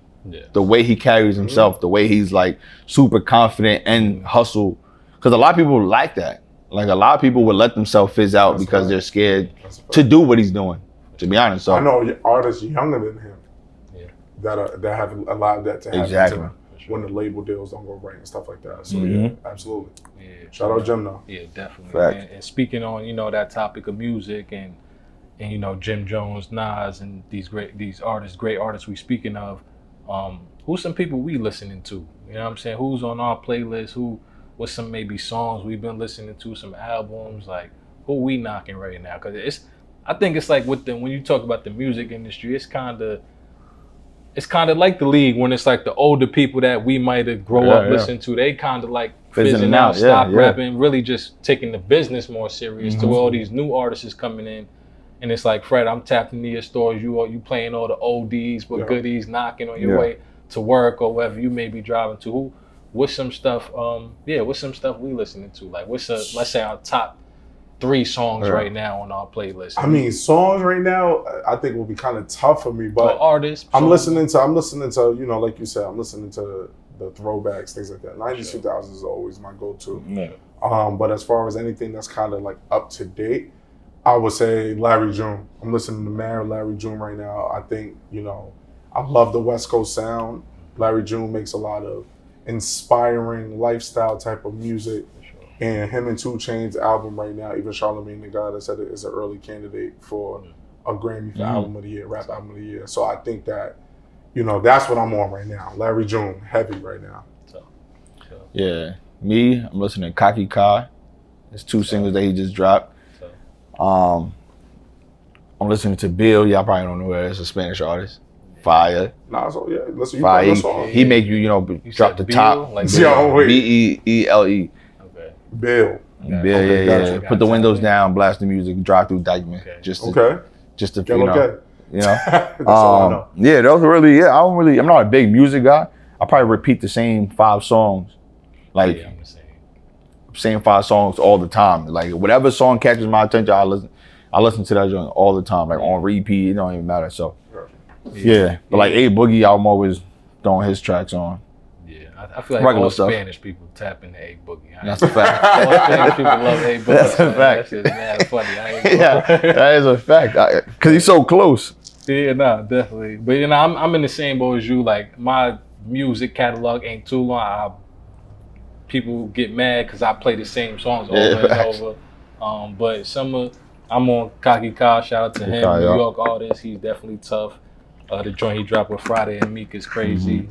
The way he carries himself, the way he's like super confident and hustle. Because a lot of people like that. Like a lot of people would let themselves fizz out because they're scared to do what he's doing, to be honest. So I know artists younger than him that have allowed that to happen. When the label deals don't go right and stuff like that. So absolutely. Yeah. Shout out Jim though. Yeah, definitely. And speaking on, that topic of music and Jim Jones, Nas, and these great artists we speaking of, who's some people we listening to? You know what I'm saying? Who's on our playlist? What's some maybe songs we've been listening to, some albums, like who we knocking right now? Because I think it's like when you talk about the music industry, it's kind of like the league when it's like the older people that we might have grown up listening to. They kind of like fizzing out, stop rapping, really just taking the business more serious to where all these new artists is coming in. And it's like, Fred, I'm tapping into your stores. You playing all the oldies but goodies, knocking on your way to work or wherever you may be driving to. What's some stuff? What's some stuff we listening to? Like, let's say our top 3 songs right now on our playlist? I mean, songs right now, I think will be kind of tough for me, but artists. I'm listening to, like you said, I'm listening to the throwbacks, things like that. 90s, 2000s is always my go-to. But as far as anything that's kind of like up to date, I would say Larry June. I'm listening to Larry June right now. I think, I love the West Coast sound. Larry June makes a lot of inspiring lifestyle type of music. And him and 2 Chainz album right now, even Charlamagne the God said it is an early candidate for a Grammy for album of the year, rap album of the year. So I think that, you know, that's what I'm on right now. Larry June, heavy right now. Yeah, me, I'm listening to Kaki Kai. There's 2 singles that he just dropped. I'm listening to Bill. Y'all probably don't know who that is. A Spanish artist. Fire. Nah, so yeah, listen, you Fire. play that song. He make you know, drop the Bill? top. Like Yo, wait. Beele. Okay. Bill. Bill, Okay, yeah. gotcha. Put the windows down, blast the music, drive through Dykeman. Okay. Just to, Okay. just to, Get you know. okay. You know? That's all I know. Yeah, those are really, I'm not a big music guy. I probably repeat the same 5 songs. Like, Yeah, I'm the same. same 5 songs all the time. Like, whatever song catches my attention, I listen to that joint all the time. Like, on repeat, it don't even matter. So, yeah. But like, A Boogie, I'm always throwing his tracks on. Yeah, I feel like Regular all stuff. Spanish people tap into A Boogie. That's a fact. All Spanish people love A Boogie. That's a man. fact. That shit's mad funny. I ain't gonna Yeah, that is a fact. Because he's so close. Yeah, nah, definitely. But you know, I'm in the same boat as you. Like, my music catalog ain't too long. People get mad because I play the same songs over and facts. over. But I'm on Kaki Kai. Shout out to him, Kai, New yeah. York artist. He's definitely tough. The joint he dropped with Friday and Meek is crazy.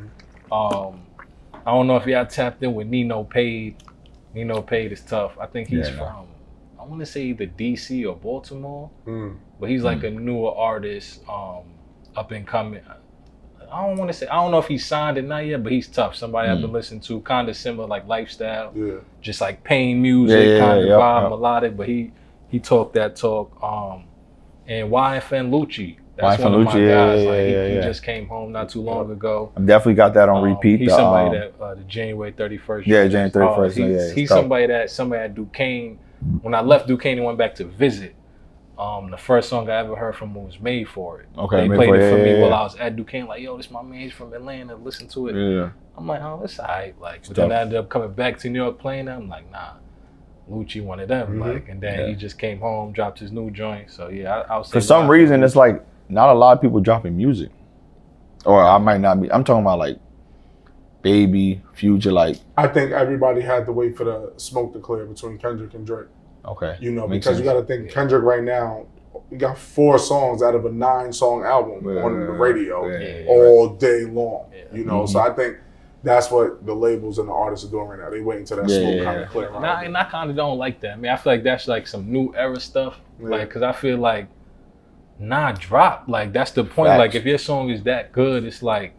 I don't know if y'all tapped in with Nino Pade. Nino Pade is tough. I think he's from, I want to say either DC or Baltimore, but he's like a newer artist, up and coming. I don't know if he's signed it, not yet, but he's tough. Somebody I've been listening to, kind of similar, like lifestyle, just like pain music, kind of vibe, melodic, but he talked that talk. And YFN Lucci, that's one of my guys. He just came home not too long ago. I definitely got that on repeat. He's somebody that the January 31st. Yeah, January 31st. He's somebody at Duquesne. When I left Duquesne and went back to visit, the first song I ever heard from him was Made For It. Okay, they played it for me while I was at Duquesne. Like, yo, this my man. He's from Atlanta. Listen to it. Yeah. I'm like, oh, it's alright. Like, but then I ended up coming back to New York playing that. I'm like, nah, Lucci one of them. Like, and then he just came home, dropped his new joint. So yeah, I'll say. For some reason, it's like not a lot of people dropping music, or I might not be. I'm talking about like Baby, Future, like. I think everybody had to wait for the smoke to clear between Kendrick and Drake. Okay. You know, Makes because sense. you got to think Kendrick right now, you got 4 songs out of a 9-song album on the radio all day long. You know, so I think that's what the labels and the artists are doing right now. They waiting till that smoke kind of clear. And I kind of don't like that. I mean, I feel like that's like some new era stuff. Like, because I feel like, drop. Like, that's the point. Facts. Like, if your song is that good, it's like,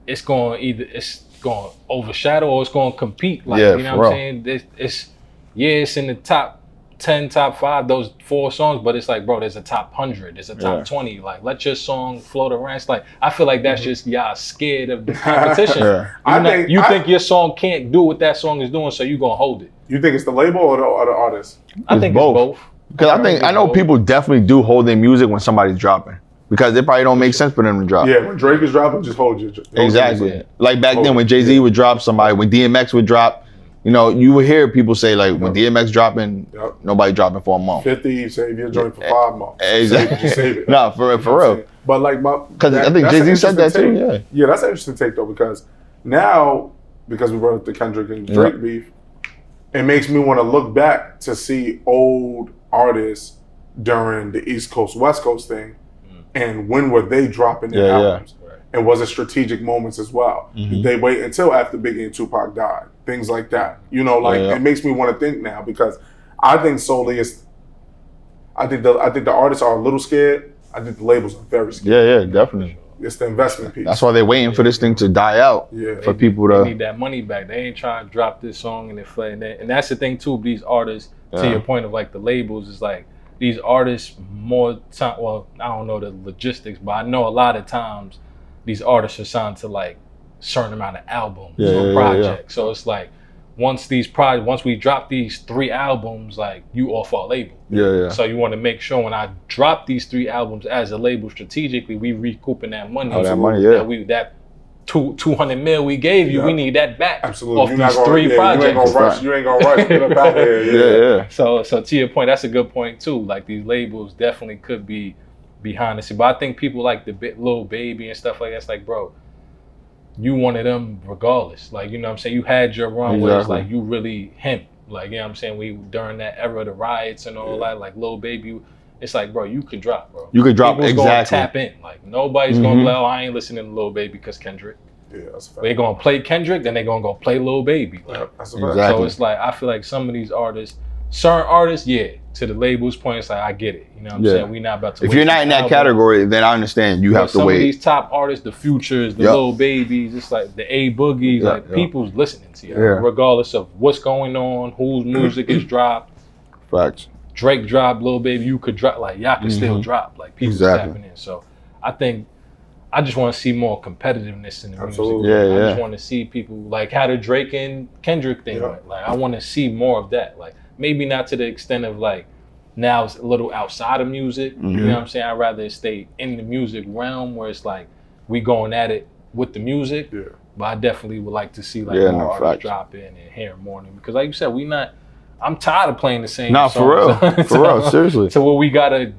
it's going to overshadow or it's going to compete. Like, you know what I'm saying? It's in the top 10, top 5, those 4 songs, but it's like, bro, there's a top 100, there's a top 20. Like, let your song float around. It's like, I feel like that's just y'all scared of the competition. You think your song can't do what that song is doing, so you gonna hold it. You think it's the label or the artist? I think it's both. Because I know people definitely do hold their music when somebody's dropping. Because it probably don't make sense for them to drop. Yeah, when Drake is dropping, just hold you. Exactly. Like back then when Jay-Z would drop somebody, when DMX would drop, you know, you would hear people say like, when DMX dropping, nobody dropping for a month. 50, save your joint for 5 months. Exactly. Just save it. Nah, for real. But like because I think Jay-Z said that too. Yeah. Yeah, that's an interesting take though, because now, because we brought up the Kendrick and Drake beef, it makes me want to look back to see old artists during the East Coast, West Coast thing, and when were they dropping their albums? And was it strategic moments as well? Did they wait until after Biggie and Tupac died? Things like that. You know, like it makes me want to think now, because I think solely I think the artists are a little scared. I think the labels are very scared. Yeah, definitely. It's the investment piece. That's why they're waiting for this thing to die out. Yeah. For people to They need that money back. They ain't trying to drop this song and and that's the thing too. These artists, to your point of like the labels, is like these artists more time. Well, I don't know the logistics, but I know a lot of times these artists are signed to like certain amount of albums or projects. So it's like once we drop these 3 albums, like you off our label. So you want to make sure when I drop these 3 albums as a label strategically, we recouping that money. That money, that 200 mil we gave you, we need that back. Absolutely. Off these 3 projects. You ain't gonna rush. Get up out here. So to your point, that's a good point too. Like these labels definitely could be behind the scene, but I think people like the Lil Baby and stuff like that. It's like, bro, you one of them regardless. Like, you know what I'm saying? You had your run where it's like you really him. Like, you know what I'm saying? We during that era of the riots and all that, like Lil Baby, it's like, bro, you could drop, bro. You could drop, People's exactly. Gonna tap in. Like, nobody's gonna be like, oh, I ain't listening to Lil Baby because Kendrick. Yeah, that's a fact. They're gonna play Kendrick, then they're gonna go play Lil Baby. Like, That's a fact. Exactly. so it's like, I feel like some of these artists, certain artists, to the label's point, it's like, I get it. You know what I'm saying? We not about to If wait you're not in that category, then I understand you have to some wait. Some of these top artists, the Futures, the Lil Babies, it's like the A Boogies, like people's listening to you, regardless of what's going on, whose music is dropped. Facts. Drake dropped, Lil Baby, you could drop, like y'all can still drop, like people's tapping in. So I think I just want to see more competitiveness in the Absolutely. music. Yeah, I just want to see people like how the Drake and Kendrick thing went. Like I want to see more of that. Like maybe not to the extent of like now it's a little outside of music. You know what I'm saying? I'd rather stay in the music realm where it's like we going at it with the music. Yeah. But I definitely would like to see like more artists drop in and hear more of them. Because like you said, I'm tired of playing the same songs. For real, seriously. So what we gotta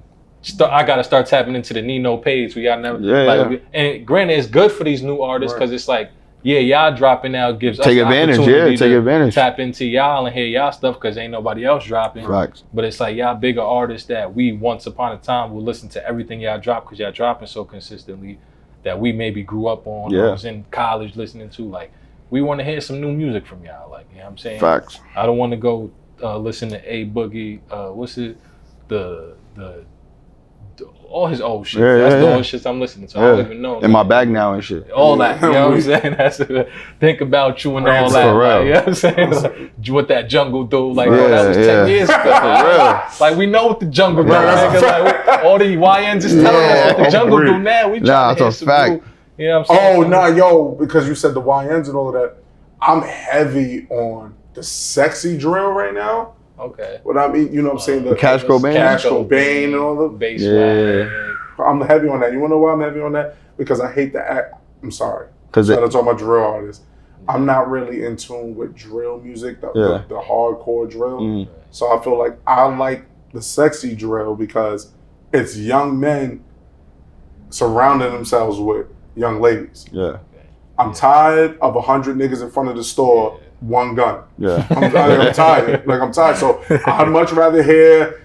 I gotta start tapping into the Nino Page. We gotta never and granted it's good for these new artists because it's like, y'all dropping out gives us the opportunity to tap into y'all and hear y'all stuff because ain't nobody else dropping. Facts. But it's like y'all bigger artists that we once upon a time will listen to everything y'all drop because y'all dropping so consistently that we maybe grew up on or was in college listening to. Like we want to hear some new music from y'all. Like, you know what I'm saying? Facts. I don't want to go listen to A Boogie. What's it? The all his old shit. That's the old shit I'm listening to. I don't even know. In my bag now and shit. All that. You know what I'm saying? That's think about you and all that. Like, you know what I'm saying? Like, what that jungle do? Like, that was 10 years ago. For real. Like, we know what the jungle do. Like, all the YNs is telling us what the jungle do now. We trying to hear some new, you know what I'm saying? Oh, nah, yo, because you said the YNs and all of that, I'm heavy on the sexy drill right now. Okay. What I mean, you know what I'm saying? The Cash Cobain? Cash Cobain and all the bass. I'm heavy on that. You wanna know why I'm heavy on that? Because I hate the act. I'm sorry. Because I'm talking about drill artists. I'm not really in tune with drill music, the hardcore drill. So I feel like I like the sexy drill because it's young men surrounding themselves with young ladies. Yeah. I'm tired of 100 niggas in front of the store, one gun. Yeah. I'm tired. Like, I'm tired. So I'd much rather hear,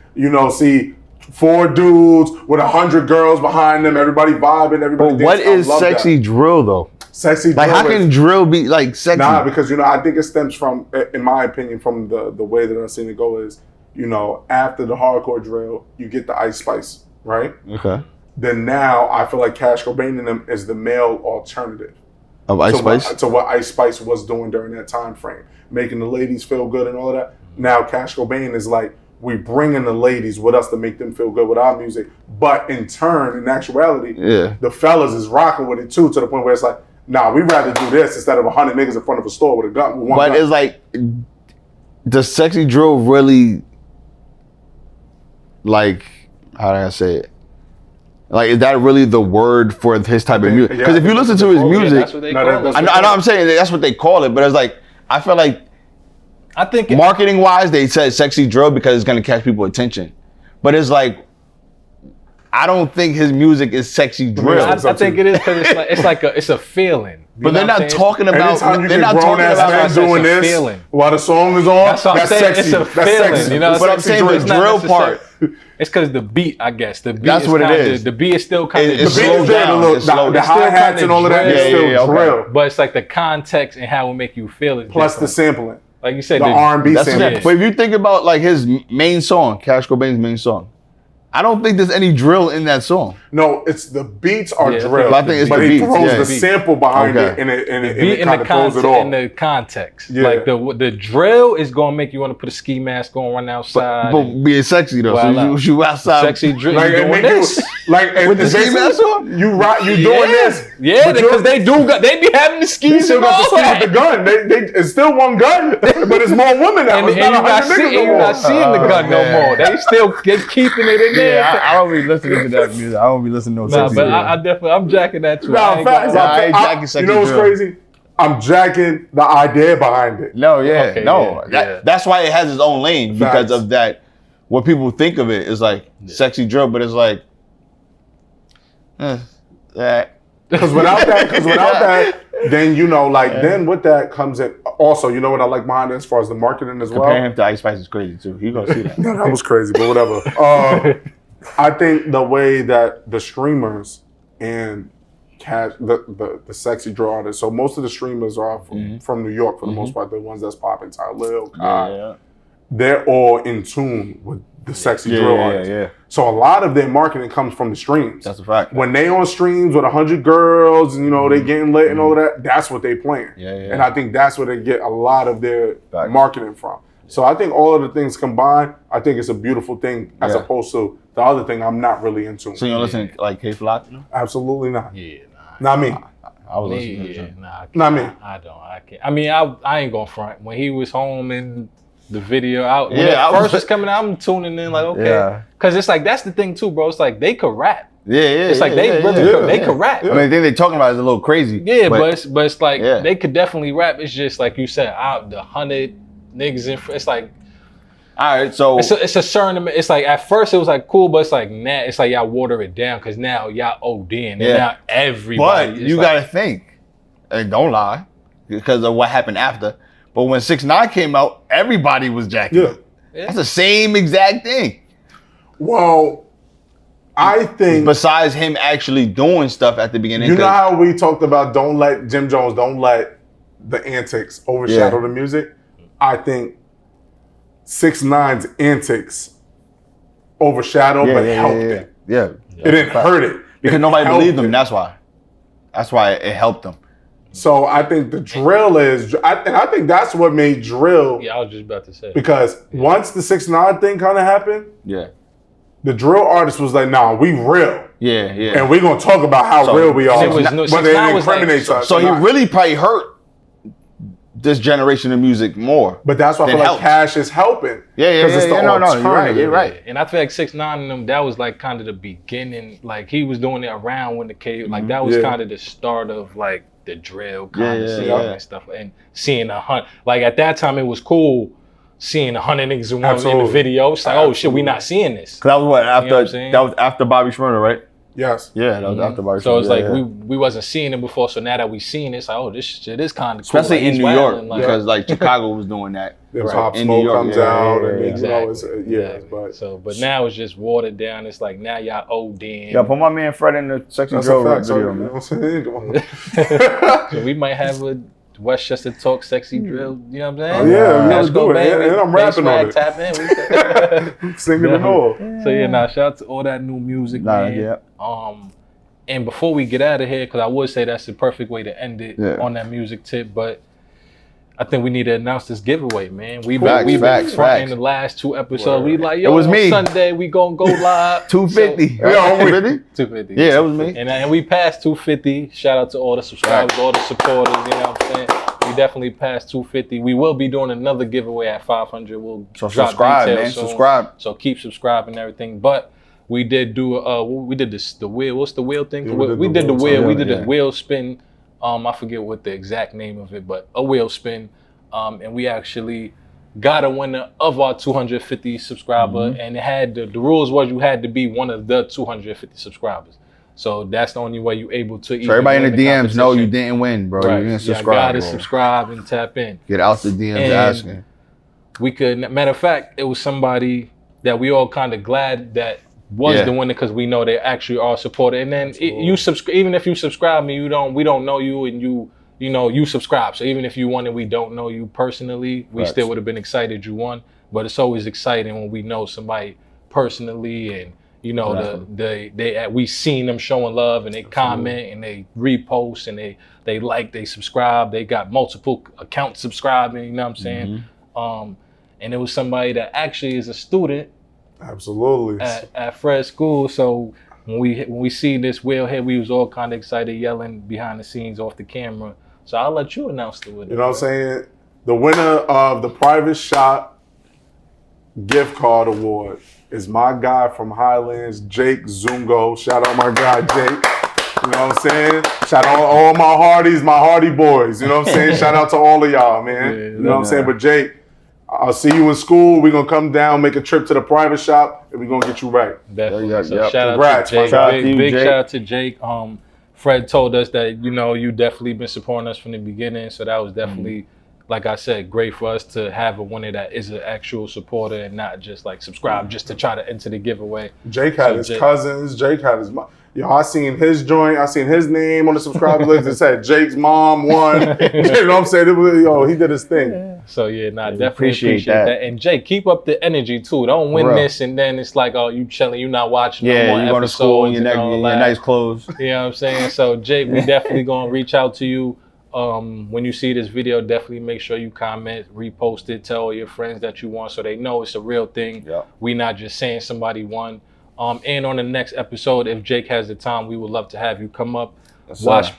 see 4 dudes with 100 girls behind them, everybody vibing, everybody dancing. What is sexy drill, though? Sexy drill. Like, how can drill be, like, sexy? Nah, because, I think it stems from, in my opinion, from the way that I've seen it go is, after the hardcore drill, you get the Ice Spice, right? Okay. Then now, I feel like Cash Cobain in them is the male alternative. Of Ice Spice? To what Ice Spice was doing during that time frame. Making the ladies feel good and all of that. Now, Cash Cobain is like, we bringing the ladies with us to make them feel good with our music. But in turn, in actuality, the fellas is rocking with it too, to the point where it's like, nah, we'd rather do this instead of 100 niggas in front of a store with a gun. With one gun. It's like, does sexy drill really, like, how do I say it? Like, is that really the word for his type of music? Because if you listen to his music, that's what they call it. I know I'm saying that's what they call it, but it's like, I feel like, I think marketing wise, they said sexy drill because it's gonna catch people attention. But it's like, I don't think his music is sexy drill. I think it is because it's a feeling. But they're not talking about. They're not talking about doing this feeling. While the song is on. That's what I'm saying. Sexy. It's a feeling. Sexy. You know what I'm saying? The drill part. It's because the beat, I guess. The beat That's is what it kinda, is. The beat is still kind of It's slowed down. The hi-hats and all of that is still drill. But it's like the context and how it make you feel is Plus different. the sampling. Like you said, the R&B sample. But if you think about like his main song, Cash Cobain's main song, I don't think there's any drill in that song. No, it's the beats are drill. I think it's but the he beats. throws the sample behind it and it kind of throws it off. In the context. Like the drill is gonna make you want to put a ski mask on, run outside. But being sexy though, so you outside. Sexy drill. Like, you doing this? With the ski mask on? You doing this. Yeah, because they be having the skis. You still got the ski with the gun. It's still one gun, but it's more women now. And you're not seeing the gun no more. They keeping it in there. Yeah, I don't be listening to that music. I don't be listening to no sexy but drill. I definitely, I'm jacking that too. I ain't jacking sexy. You know what's crazy? I'm jacking the idea behind it. That's why it has its own lane because of that. What people think of it is like sexy drill, but it's like that. Because without that, then then with that comes in. Also, you know what I like behind it as far as the marketing as well. Comparing him to Ice Spice is crazy too. You gonna see that? No, that was crazy, but whatever. I think the way that the streamers and the sexy drill artists. So most of the streamers are from New York for the most part. The ones that's popping, Tyler, Kai. They're all in tune with the sexy drill artists. Yeah. So a lot of their marketing comes from the streams. That's a fact. When they on streams with 100 girls and they getting lit and all that, that's what they playing. Yeah. And I think that's where they get a lot of their marketing from. So I think all of the things combined, I think it's a beautiful thing as opposed to the other thing I'm not really into. So you don't listen to like K-Flock? Absolutely not. Yeah, Not me. I was listening to him. Not me. I don't. I can't. I mean, I ain't going front. When he was home and the video out, when Yeah, it first was coming out, I'm tuning in like, okay. Because it's like, that's the thing too, bro. It's like, they could rap. It's like they could rap. I mean, the thing they talking about is a little crazy. Yeah, but it's like, they could definitely rap. It's just like you said, out the 100 niggas in, it's like, all right, so it's a certain. It's like at first it was like cool, but it's like now it's like y'all water it down because now y'all ODing and now everybody. But you gotta think, and don't lie, because of what happened after. But when 6ix9ine came out, everybody was jacking. Yeah. That's the same exact thing. Well, I think besides him actually doing stuff at the beginning. You know how we talked about don't let the antics overshadow the music? I think 6ix9ine's antics overshadowed but helped it. Yeah. It didn't hurt it. Because nobody believed him, that's why. That's why it helped them. So I think the drill is, and I think that's what made drill. Yeah, I was just about to say. Because once the 6ix9ine thing kind of happened, the drill artist was like, nah, we real. Yeah. And we're going to talk about how real we are. But it incriminates us. So he really probably hurt this generation of music more. But that's why I feel like Cash is helping. Because it's the alternative. You're right. And I feel like 6ix9ine and them, that was like kind of the beginning. Like he was doing it around when the K, like that was kind of the start of like the drill kind of scene and stuff. And seeing 100, like at that time it was cool seeing 100 niggas in the video. It's like, oh shit, we not seeing this. Cause that was what after that was after Bobby Shmurda, right? Yes. Yeah, that was after Bobby Shmurda. So it's like we wasn't seeing it before. So now that we seen it, it's like, oh, this shit is kind of cool. Especially like, in New York, because like Chicago was doing that. There was Hop Smoke comes out, and exactly. But now it's just watered down. It's like now y'all ODing. Yeah, put my man Fred in the sexy drill video, man. So we might have a Westchester Talk sexy drill. You know what I'm saying? Oh yeah, let's do it. And I'm rapping on it. Tap in. Singing it all. So shout out to all that new music, man. And before we get out of here, because I would say that's the perfect way to end it on that music tip, but I think we need to announce this giveaway, man. We've been fronting the last 2 episodes. We like, yo, it was me. Sunday we gonna go live. 250. 250. Yeah, that was me. And we passed 250. Shout out to all the subscribers, all the supporters. You know what I'm saying? We definitely passed 250. We will be doing another giveaway at 500. We'll drop subscribe, details man. soon. Subscribe. So keep subscribing and everything. But we did do we did the wheel. What's the wheel thing? We did the wheel. We did the wheel spin. I forget what the exact name of it, but a wheel spin. And we actually got a winner of our 250 subscriber, and it had the rules was you had to be one of the 250 subscribers. So that's the only way you're able to. So everybody in the DMs know you didn't win, bro. You didn't subscribe. You gotta subscribe and tap in. Get out the DMs asking. We could. Matter of fact, it was somebody that we all kind of glad that was the winner because we know they actually are supported. And then you subscribe. Even if you subscribe me, we don't know you, and you subscribe. So even if you won and we don't know you personally, we still would have been excited you won. But it's always exciting when we know somebody personally and we seen them showing love and they comment and they repost and they like, they subscribe, they got multiple accounts subscribing, you know what I'm saying? And it was somebody that actually is a student at Fred School. So when we see this wheel here, we was all kind of excited, yelling behind the scenes off the camera. So I'll let you announce the winner. You know what I'm saying? The winner of the Private Shop Gift Card Award is my guy from Highlands, Jake Zungo. Shout out my guy, Jake. You know what I'm saying? Shout out all my Hardys, my Hardy boys. You know what I'm saying? Shout out to all of y'all, man. You know what I'm saying? But Jake, I'll see you in school. We're going to come down, make a trip to the private shop, and we're going to get you right. Definitely. So shout out to Jake. Big shout out to Jake. Fred told us that, you know, you definitely been supporting us from the beginning. So that was definitely, like I said, great for us to have a winner that is an actual supporter and not just like subscribe just to try to enter the giveaway. Jake had his cousins. Jake had his mom. Yo, I seen his joint. I seen his name on the subscriber list. It said Jake's mom won. You know what I'm saying? It was, yo, he did his thing. So yeah, definitely appreciate that. And Jake, keep up the energy too. Don't win this and then it's like, oh, you chilling, you not watching no more you going to school in your nice clothes. You know what I'm saying? So Jake, we definitely gonna reach out to you. When you see this video, definitely make sure you comment, repost it, tell all your friends that you won so they know it's a real thing. Yeah. We not just saying somebody won. And on the next episode, if Jake has the time, we would love to have you come up,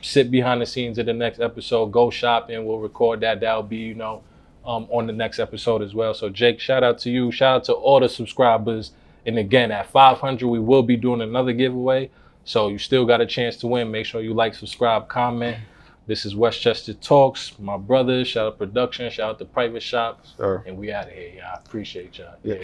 sit behind the scenes of the next episode, go shopping, we'll record that. That'll be, you know, on the next episode as well. So Jake, shout out to you. Shout out to all the subscribers. And again, at 500, we will be doing another giveaway. So you still got a chance to win. Make sure you like, subscribe, comment. This is Westchester Talks. My brothers, shout out production, shout out to Private Shop. Sure. And we out of here, y'all. Appreciate y'all. Yeah.